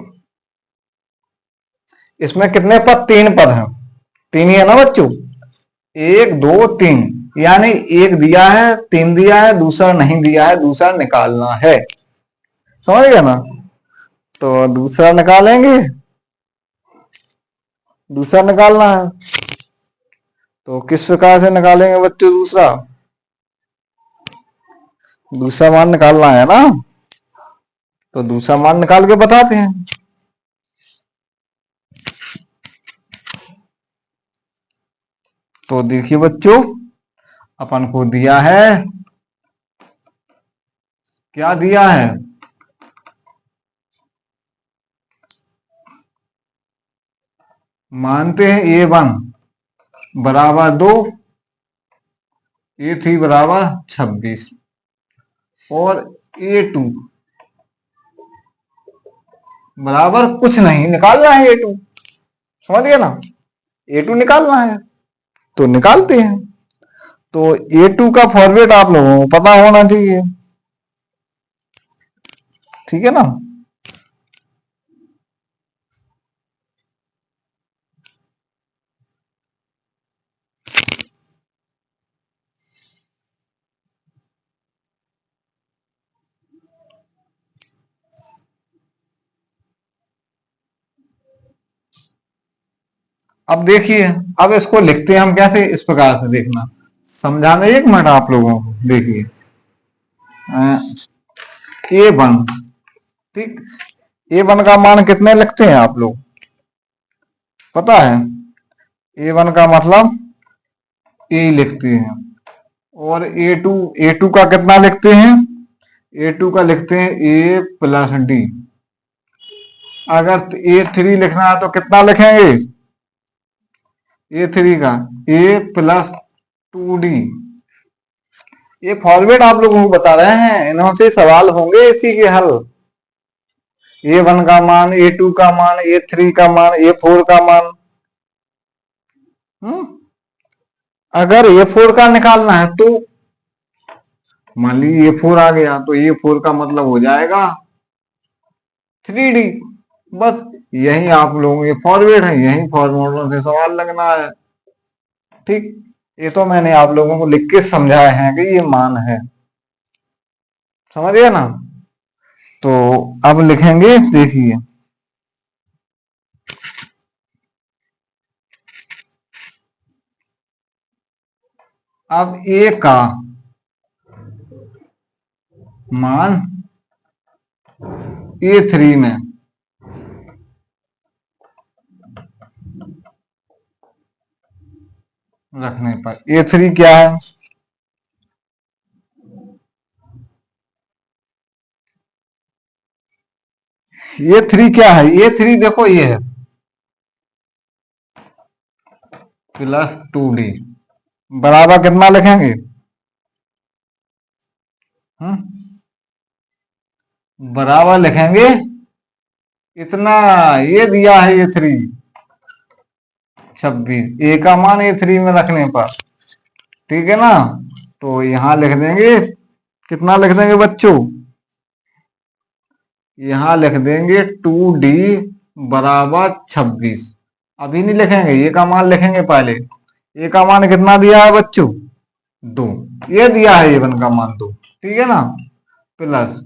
इसमें कितने पद? 3 पद हैं, 3 ही है ना बच्चों। 1 2 3, यानी एक दिया है, 3 दिया है, दूसरा नहीं दिया है, दूसरा निकालना है, समझ गया ना। तो दूसरा निकालेंगे, दूसरा निकालना है। तो किस प्रकार से निकालेंगे बच्चों दूसरा? दूसरा मान निकालना है ना, तो दूसरा मान निकाल के बताते हैं। तो देखिए बच्चों, अपन को दिया है, क्या दिया है, मानते हैं A1 बराबर 2, A3 बराबर 26 और A2 बराबर कुछ नहीं, निकालना है A2, समझ गए ना, A2 निकालना है, तो निकालते हैं। तो A2 का फॉर्मेट आप लोगों को पता होना चाहिए, ठीक है ना। अब देखिए, अब इसको लिखते हैं हम कैसे, इस प्रकार से देखना, समझाने एक मिनट आप लोगों को। देखिए A1, ठीक, A1 का मान कितने लिखते हैं आप लोग, पता है, A1 का मतलब A लिखते हैं, और A2 का कितना लिखते हैं, A2 का लिखते हैं A प्लस डी। अगर A3 लिखना है तो कितना लिखेंगे, A3 का A प्लस 2D। ये फॉर्मेट आप लोगों को बता रहे हैं, इन्हों से सवाल होंगे इसी के हल। A1 का मान, A2 का मान, A3 का मान, A4 का मान। अगर A4 का निकालना है तो मान लीजिए A4 आ गया, तो A4 का मतलब हो जाएगा 3D। बस यही आप लोगों के फॉर्मेट है, यही फॉर्मेटों से सवाल लगना है, ठीक। ये तो मैंने आप लोगों को लिख के समझाया है कि ये मान है, समझ गए ना। तो अब लिखेंगे, देखिए अब A का मान A3 में रखने पर A3 क्या है, A3 क्या है, A3 देखो ये है प्लस 2D बराबर कितना लिखेंगे, बराबर लिखेंगे इतना, ये दिया है A3 26, A का मान A3 में रखने पर, ठीक है ना। तो यहां लिख देंगे, कितना लिख देंगे बच्चों, यहां लिख देंगे 2D बराबर 26। अभी नहीं लिखेंगे, ये का मान लिखेंगे पहले। ये का मान कितना दिया है बच्चों, 2, ये दिया है A1 का मान 2, ठीक है ना, प्लस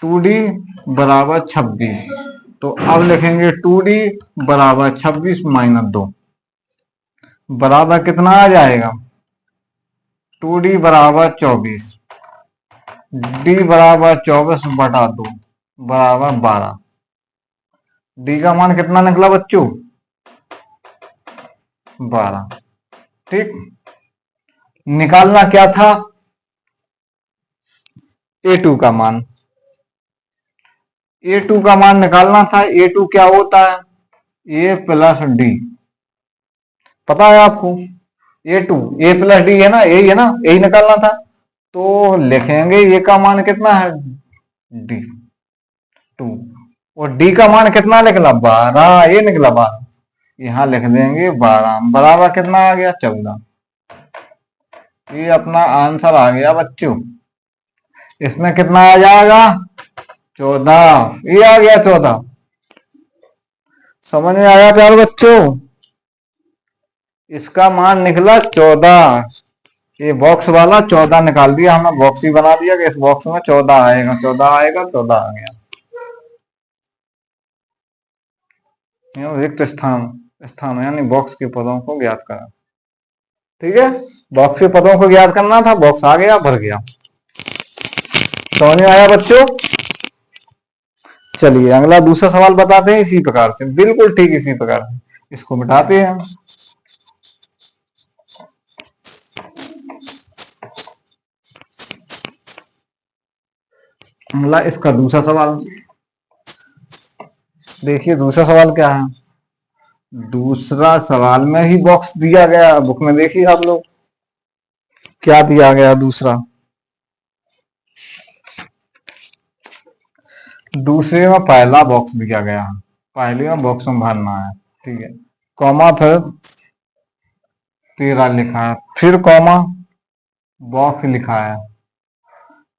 2D बराबर 26। तो अब लिखेंगे 2D बराबर 26 माइनस 2 बराबर कितना आ जाएगा, 2D बराबर 24, D बराबर 24 बटा 2 बराबर 12। D का मान कितना निकला बच्चों, 12, ठीक। निकालना क्या था, A2 का मान, A2 का मान निकालना था। A2 क्या होता है, A प्लस डी, पता है आपको, A2 A प्लस डी है ना, यही है ना, यही निकालना था। तो लिखेंगे A का मान कितना है, D 2, और D का मान कितना निकला, 12, ये निकला 12, यहां लिख देंगे 12 बराबर कितना आ गया, 14। ये अपना आंसर आ गया बच्चों। इसमें कितना आ जाएगा, 14, ये आ गया 14। समझ में आया प्यारे बच्चों, इसका मान निकला 14। ये बॉक्स वाला 14 निकाल दिया हमने, बॉक्स ही बना दिया कि इस बॉक्स में 14 आएगा, 14 आएगा, 14 आ गया। रिक्त स्थान, स्थान यानी बॉक्स के पदों को ज्ञात करा, ठीक है। बॉक्स के पदों को ज्ञात करना था, बॉक्स आ गया, भर गया। समझ में आया बच्चों? चलिए अगला दूसरा सवाल बताते हैं इसी प्रकार से, बिल्कुल ठीक इसी प्रकार से। इसको मिटाते हैं। अगला इसका दूसरा सवाल देखिए। दूसरा सवाल क्या है? दूसरा सवाल में ही बॉक्स दिया गया, बुक में देखिए आप लोग क्या दिया गया। दूसरे में पहला बॉक्स दिया गया, पहले में बॉक्स में भरना है, ठीक है। कॉमा फिर 13 लिखा है, फिर कॉमा बॉक्स लिखा है,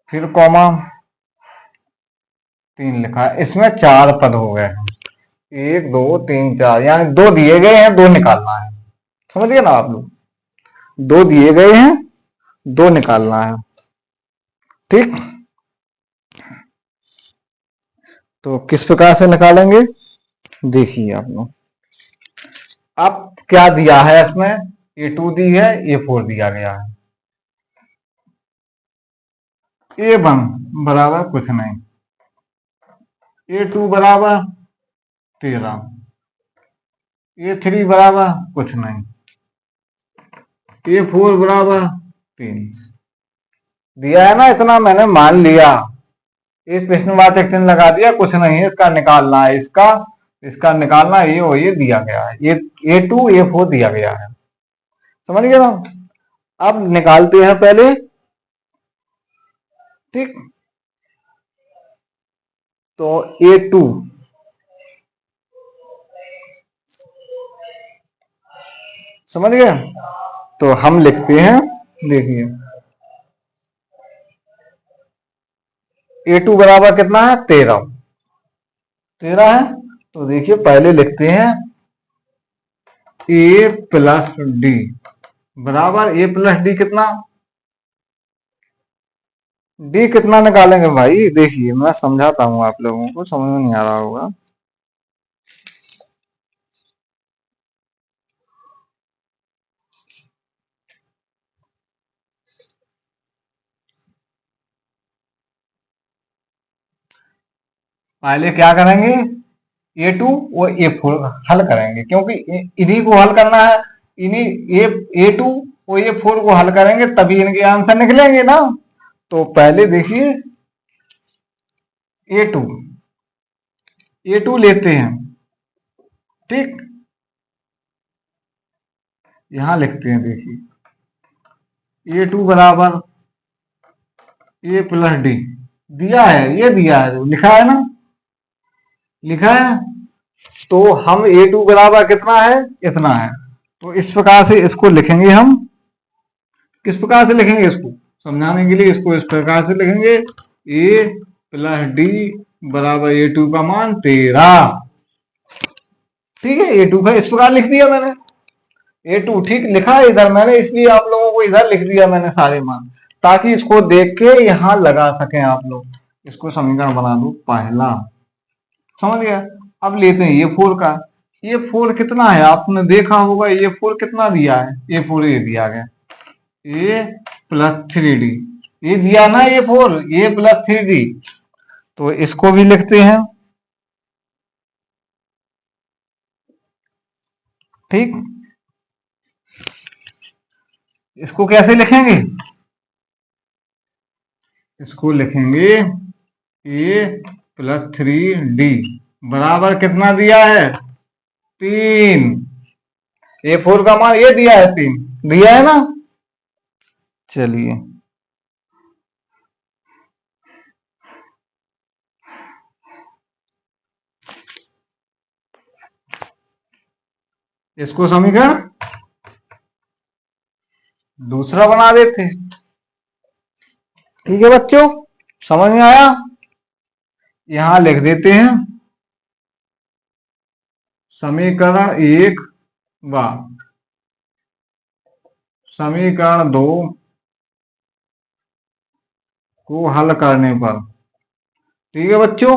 फिर कॉमा 3 लिखा है। इसमें 4 पद हो गए हैं, 1 2 3 4, यानी 2 दिए गए हैं, 2 निकालना है। समझिए ना आप लोग, 2 दिए गए हैं, 2 निकालना है, ठीक। तो किस प्रकार से निकालेंगे देखिए आप लोग। अब क्या दिया है इसमें? A2 दी है, A4 दिया गया है। A1 बराबर कुछ नहीं, A2 बराबर 13, A3 बराबर कुछ नहीं, A4 बराबर 3 दिया है ना। इतना मैंने मान लिया, एक प्रश्नवाचक चिन्ह लगा दिया, कुछ नहीं है, इसका निकालना है, इसका निकालना ये और ये दिया गया है, ये A2 A4 दिया गया है। समझ गए ना? अब निकालते हैं पहले, ठीक। तो A2 समझ गए, तो हम लिखते हैं, देखिए A2 बराबर कितना है? 13 है। तो देखिए पहले लिखते हैं A प्लस डी बराबर A प्लस डी कितना, डी कितना निकालेंगे भाई? देखिए मैं समझाता हूं, आप लोगों को समझ में नहीं आ रहा होगा। पहले क्या करेंगे? A2 और A4 हल करेंगे, क्योंकि इन्हीं को हल करना है। इन्हीं A2 और A4 को हल करेंगे तभी इनके आंसर निकलेंगे ना। तो पहले देखिए A2 लेते हैं, ठीक। यहां लिखते हैं, देखिए A2 बराबर A प्लस डी दिया है, ये दिया है, लिखा है ना, लिखा है। तो हम A2 बराबर कितना है? इतना है। तो इस प्रकार से इसको लिखेंगे हम। किस प्रकार से लिखेंगे? इसको समझाने के लिए इसको इस प्रकार से लिखेंगे, A प्लस डी बराबर A2 का मान 13, ठीक है। A2 का इस प्रकार लिख दिया मैंने, A2 ठीक लिखा है इधर मैंने, इसलिए आप लोगों को इधर लिख दिया मैंने सारे मान, ताकि इसको देख के यहां लगा सकें आप लोग। इसको समीकरण बना दो पहला, समझ गया। अब लेते हैं A4 का। A4 कितना है? आपने देखा होगा A4 कितना दिया है? A4 ये दिया गया A प्लस 3D, ये दिया ना A4, A प्लस 3D। तो इसको भी लिखते हैं, ठीक। इसको कैसे लिखेंगे? इसको लिखेंगे A प्लस 3D बराबर कितना दिया है? 3। A4 का मान ये दिया है, 3 दिया है ना। चलिए इसको समीकरण दूसरा बना देते, ठीक है बच्चों, समझ में आया? यहां लिख देते हैं समीकरण 1 व समीकरण 2 को हल करने पर, ठीक है बच्चों,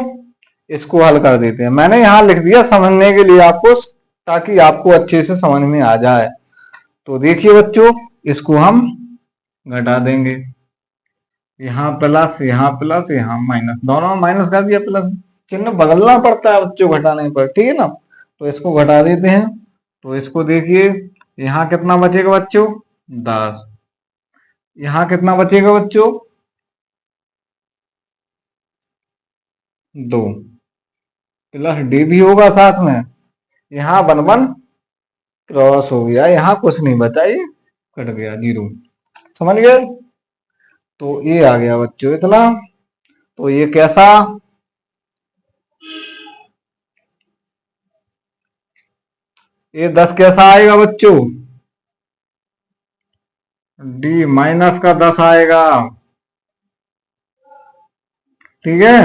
इसको हल कर देते हैं। मैंने यहां लिख दिया समझने के लिए आपको, ताकि आपको अच्छे से समझ में आ जाए। तो देखिए बच्चों, इसको हम घटा देंगे, यहाँ प्लस, यहाँ माइनस, दोनों माइनस कर दिया, प्लस चिन्ह बदलना पड़ता है बच्चों घटाने पर, ठीक है ना। तो इसको घटा देते हैं, तो इसको देखिए यहाँ कितना बचेगा बच्चों, 10। यहाँ कितना बचेगा बच्चों, 2, प्लस डी भी होगा साथ में। यहाँ 1 1 क्रॉस हो गया, यहाँ कुछ नहीं बचा, ये कट गया, 0। समझ गए। तो ये आ गया बच्चों इतना। तो ये कैसा, ये 10 कैसा आएगा बच्चों, डी माइनस का 10 आएगा, ठीक है।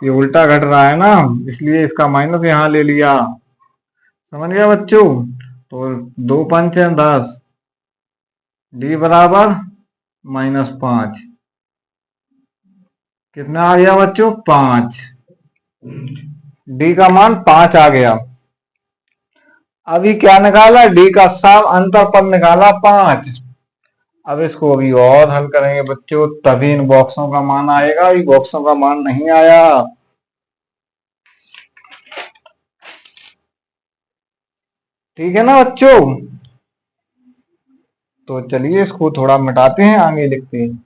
ये उल्टा घट रहा है ना, इसलिए इसका माइनस यहां ले लिया। समझ गया बच्चों। तो 2 5 है 10, डी बराबर -5, कितना आ गया बच्चों, 5। डी का मान 5 आ गया। अभी क्या निकाला, डी का सब अंतर पद निकाला 5। अब इसको अभी और हल करेंगे बच्चों, तभी इन बॉक्सों का मान आएगा, ये बॉक्सों का मान नहीं आया। ठीक है ना बच्चों। तो चलिए इसको थोड़ा मिटाते हैं, आगे लिखते हैं।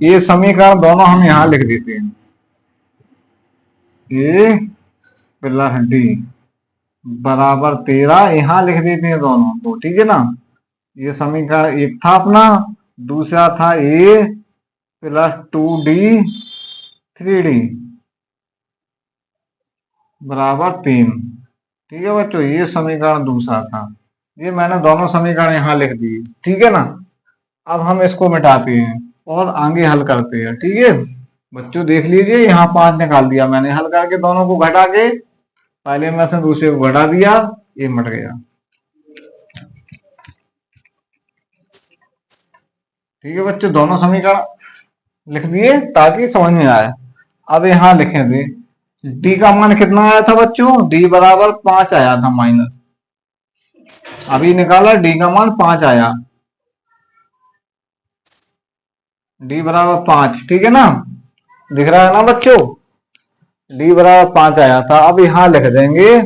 ये समीकरण दोनों हम यहां लिख देते हैं, ए प्लस डी बराबर 13, यहां लिख देते हैं दोनों को, ठीक है ना। ये समीकरण एक था अपना, दूसरा था ए प्लस 2d 3d बराबर 3, ठीक है बच्चों। ये समीकरण दूसरा था, ये मैंने दोनों समीकरण यहां लिख दिए, ठीक है ना। अब हम इसको मिटाते हैं और आगे हल करते हैं, ठीक है बच्चों। देख लीजिए यहाँ 5 निकाल दिया मैंने, हल करके दोनों को घटा के पहले में से दूसरे को घटा दिया, ये मिट गया, ठीक है बच्चों। दोनों समीकरण लिख दिए ताकि समझ में आए। अब यहां लिखेंगे डी का मान कितना आया था बच्चों, डी बराबर 5 आया था माइनस, अभी निकाला डी का मान 5 आया, डी बराबर 5, ठीक है ना, दिख रहा है ना बच्चों। डी बराबर 5 आया था। अब यहां लिख देंगे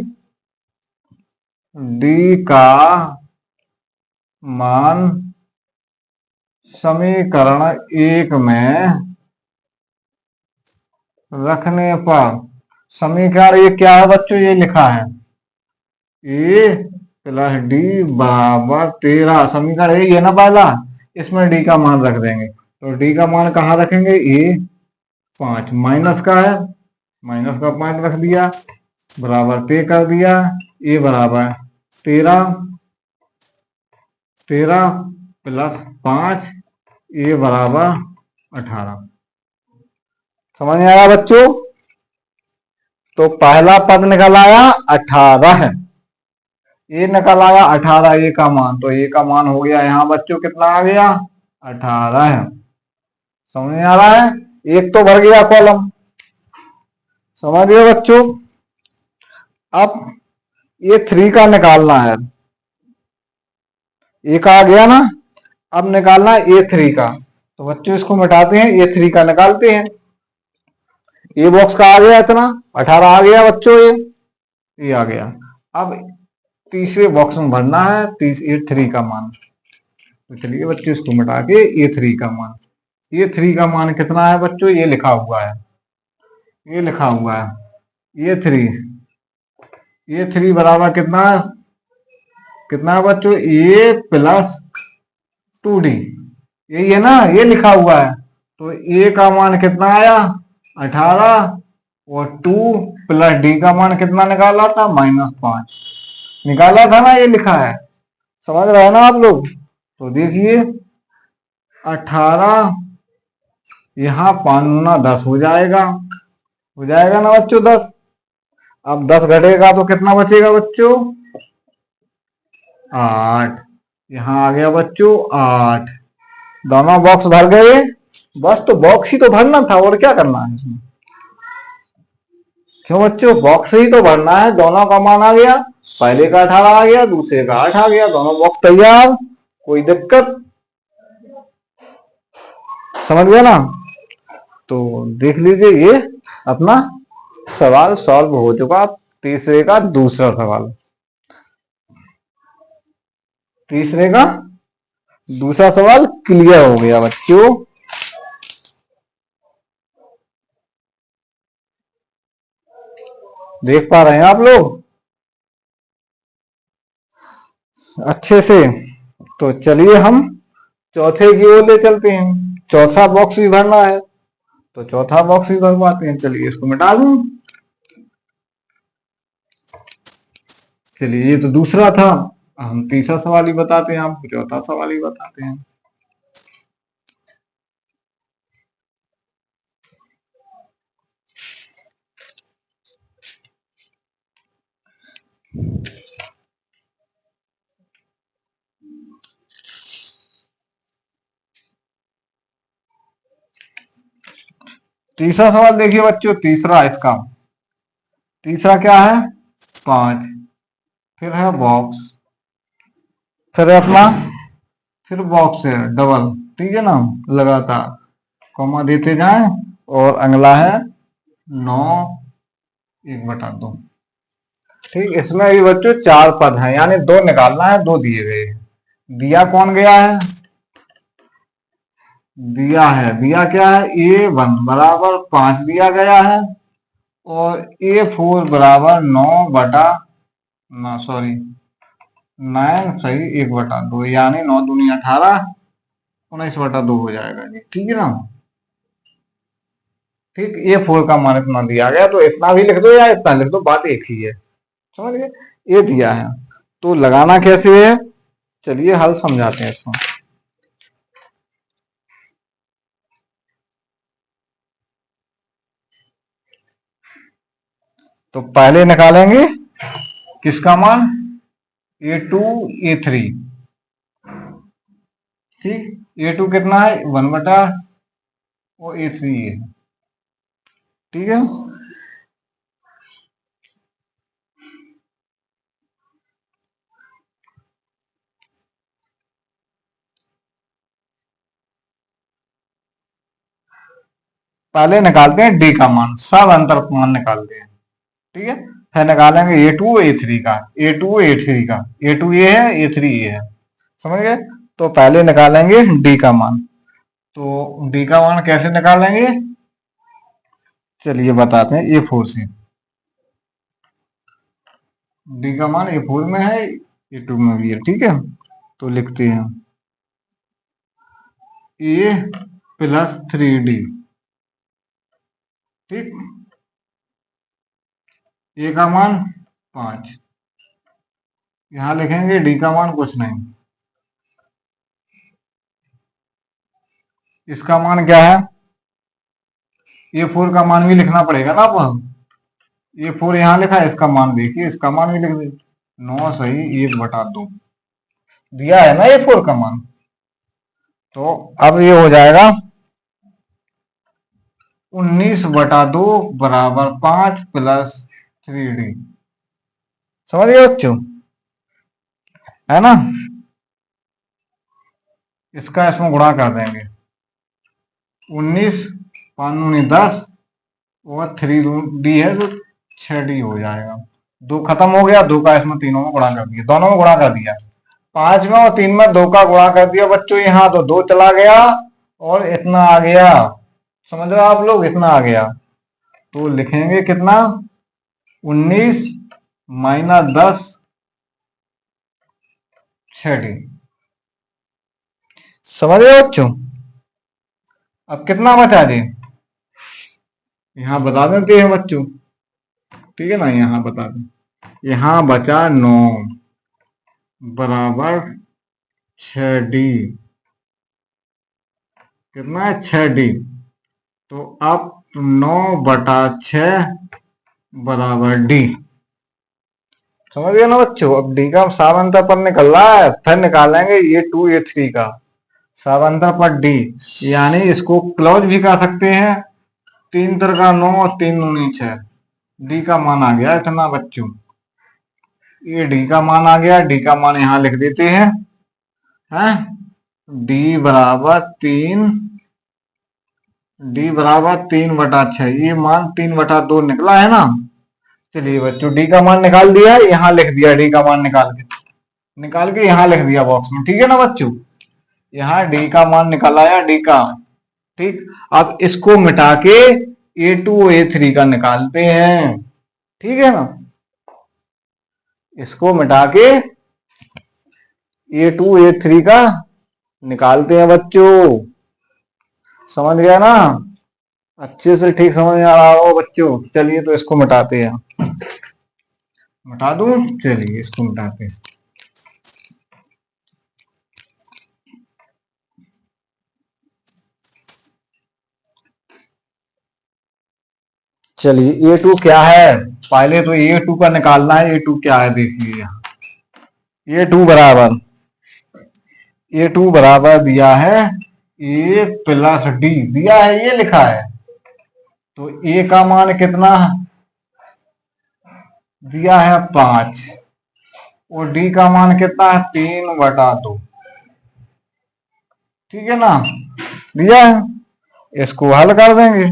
डी का मान समीकरण 1 में रखने पर, समीकरण ये क्या है बच्चों, ये लिखा है ए प्लस डी बराबर 13, समीकरण यही है ना पहला, इसमें डी का मान रख देंगे। तो डी का मान कहाँ रखेंगे, ए 5, माइनस का है, माइनस का पॉइंट रख दिया, बराबर 13 कर दिया, ए बराबर 13, 13 प्लस 5, ए बराबर 18। समझ में आया बच्चों। तो पहला पद निकल आया 18 है, ये निकल आया 18 ए का मान, तो ए का मान हो गया यहाँ बच्चों कितना आ गया, 18 है। समझ में आ रहा है, एक तो भर गया कॉलम, समझ गए बच्चों। अब ये 3 का निकालना है, एक आ गया ना, अब निकालना है ए 3 का। तो बच्चों इसको मिटाते हैं, ए 3 का निकालते हैं। ए बॉक्स का आ गया इतना, 18 आ गया बच्चों, ये आ गया। अब तीसरे बॉक्स में भरना है ए 3 का मान। तो चलिए बच्चों इसको मिटा के ए 3 का मान, ए 3 का मान कितना है बच्चों, ये लिखा हुआ है, ये लिखा हुआ है ए 3, ए 3 बराबर कितना है, कितना है बच्चों, ए प्लस 2d, यही है ना, ये लिखा हुआ है। तो ए का मान कितना आया, 18, और 2 प्लस डी का मान कितना निकाला था, -5 निकाला था ना, ये लिखा है, समझ रहे हैं ना आप लोग। तो देखिए 18, यहाँ 5 गुना 10 हो जाएगा, हो जाएगा ना बच्चों 10। अब 10 घटेगा तो कितना बचेगा बच्चों, 8, यहाँ आ गया बच्चों 8। दोनों बॉक्स भर गए, बस तो बॉक्स ही तो भरना था, और क्या करना है इसमें, क्यों बच्चों, बॉक्स ही तो भरना है। दोनों का मान आ गया, पहले का 18 आ गया, दूसरे का 8 आ गया, दोनों बॉक्स तैयार, कोई दिक्कत? समझ गया ना? तो देख लीजिए, ये अपना सवाल सॉल्व हो चुका। तीसरे का दूसरा सवाल, तीसरे का दूसरा सवाल क्लियर हो गया बच्चों। देख पा रहे हैं आप लोग अच्छे से? तो चलिए हम चौथे की ओर ले चलते हैं। चौथा बॉक्स भी भरना है, तो चौथा बॉक्स भी भरवाते हैं। चलिए इसको मिटा दूं। चलिए, ये तो दूसरा था, हम तीसरा सवाल ही बताते हैं, आपको चौथा सवाल ही बताते हैं। तीसरा सवाल देखिए बच्चों, तीसरा इसका, तीसरा क्या है? 5। फिर है बॉक्स, फिर है अपना, फिर बॉक्स है डबल, ठीक है ना, लगातार कॉमा देते जाएं। और अगला है 9 1/2। ठीक, इसमें भी बच्चों 4 पद हैं, यानी 2 निकालना है, 2 दिए गए हैं। दिया कौन गया है? दिया क्या है? A1 बराबर 5 दिया गया है, और A4 बराबर 9 सही 1/2, यानी 9 दूनी 18, 19/2 हो जाएगा जी, ठीक है ना? ठीक, A4 का मान इतना दिया गया, तो इतना भी लिख दो या इतना लिख दो, बात एक ही है। समझ गए? ये दिया है, तो लगाना कैसे है? चलिए हल समझाते हैं इसको। तो पहले निकालेंगे किसका मान? A2 A3। ठीक, A2 कितना है? 1/, और A3 है, ठीक है। पहले निकालते हैं डी का मान, सब अंतर मान निकालते हैं, ठीक है। फिर निकालेंगे A2 A3 का, A2 A3 का, A2 ये है, A3 ये है, समझ गए? तो पहले निकालेंगे डी का मान। तो डी का मान कैसे निकालेंगे? चलिए बताते हैं, A4 से। डी का मान A4 में है, A2 में भी है, ठीक है। तो लिखते हैं A प्लस 3D, ठीक। ए का मान 5, यहां लिखेंगे डी का मान कुछ नहीं। इसका मान क्या है? A4 का मान भी लिखना पड़ेगा ना अपन। A4 यहां लिखा है, इसका मान देखिए, इसका मान भी लिख दे, 9 सही 1/2 दिया है ना A4 का मान। तो अब ये हो जाएगा 19/2 बराबर 5 प्लस 3D। समझ गए बच्चों? है ना? इसका इसमें गुणा कर देंगे, 19 5 10, और 3D है तो 6D हो जाएगा। 2 खत्म हो गया, 2 का इसमें तीनों में गुणा कर दिया, दोनों में गुणा कर दिया, 5 में और 3 में 2 का गुणा कर दिया बच्चों। यहाँ तो 2 चला गया, और इतना आ गया, समझ रहे हो आप लोग? इतना आ गया, तो लिखेंगे कितना? 19 - 10 6D। समझ रहे बच्चों? अब कितना बचा जी? यहाँ बता देते हैं बच्चों, ठीक है ना, यहाँ बता दें। यहाँ बचा 9 बराबर 6D। कितना है? 6D। तो अब 9/6 बराबर D। समझ गए ना बच्चों? अब D का साफ अंतर पर निकल रहा है, फिर निकालेंगे A2 A3 का साफ अंतर पर D, यानी इसको क्लोज भी कर सकते हैं। 3 3 9 और 3 9 6, D का मान आ गया इतना बच्चों। ये D का मान आ गया, D का मान यहाँ लिख देते हैं, है डी बराबर 3 ये मान 3/2 निकला है ना। चलिए बच्चों डी का मान निकाल दिया, यहाँ लिख दिया डी का मान निकाल के यहाँ लिख दिया बॉक्स में, ठीक है ना बच्चों। यहाँ डी का मान निकाल आया, डी का, ठीक। अब इसको मिटा के A2 A3 का निकालते हैं, ठीक है ना। इसको मिटा के A2 A3 का निकालते हैं बच्चों, समझ गया ना। अच्छे से ठीक समझ में आ रहा हो बच्चों। चलिए तो इसको मिटाते हैं, मिटा दूं, चलिए इसको मिटाते हैं। चलिए A2 क्या है, पहले तो A2 का निकालना है। A2 क्या है देखिए, यहाँ A2 बराबर दिया है A प्लस डी दिया है, ये लिखा है। तो A का मान कितना दिया है 5 और डी का मान कितना है 3/2, ठीक है ना, दिया है। इसको हल कर देंगे,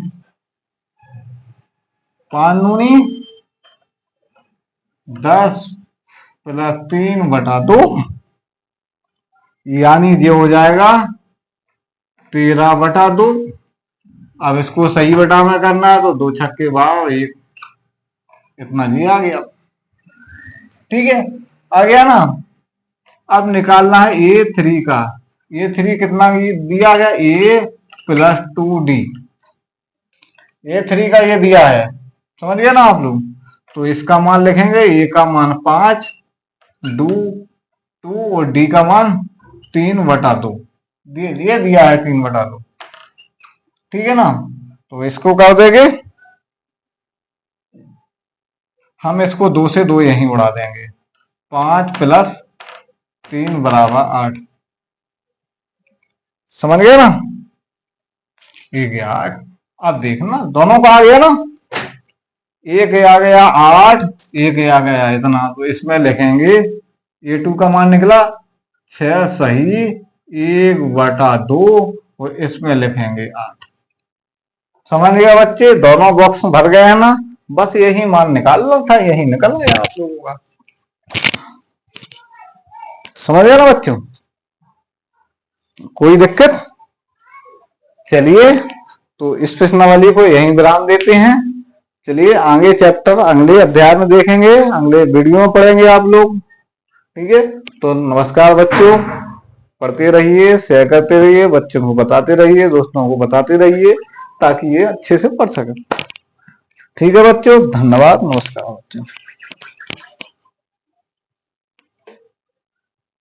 5 दूनी 10 प्लस 3/2 यानी ये हो जाएगा 13/2। अब इसको सही बटा में करना है तो 2 छक्के 12, इतना जी आ गया, ठीक है, आ गया ना। अब निकालना है A3 का। A3 कितना दिया गया A प्लस 2D, A3 का ये दिया है, समझ गया ना आप लोग। तो इसका मान लिखेंगे, A का मान 5, 2 और D का मान 3/2 ये दिया है 3/2, ठीक है ना। तो इसको कर देंगे हम, इसको 2 से 2 यहीं उड़ा देंगे, 5 प्लस 3 बराबर 8, समझ गए ना, 1 8। अब देखना दोनों का आ गया ना, एक आ गया 8, एक आ गया इतना, तो इसमें लिखेंगे A2 का मान निकला 6 सही 1/2 और इसमें लिखेंगे 8। समझ गया बच्चे, दोनों बॉक्स भर गए हैं ना, बस यही मान निकालना था, यही निकल गया आप लोगों का, समझ गया ना बच्चों, कोई दिक्कत। चलिए तो इस प्रश्नावली को यहीं विराम देते हैं। चलिए आगे चैप्टर अगले अध्याय में देखेंगे, अगले वीडियो में पढ़ेंगे आप लोग, ठीक है। तो नमस्कार बच्चों, पढ़ते रहिए, शेयर करते रहिए, बच्चों को बताते रहिए, दोस्तों को बताते रहिए, ताकि ये अच्छे से पढ़ सकें, ठीक है बच्चों। धन्यवाद, नमस्कार बच्चों।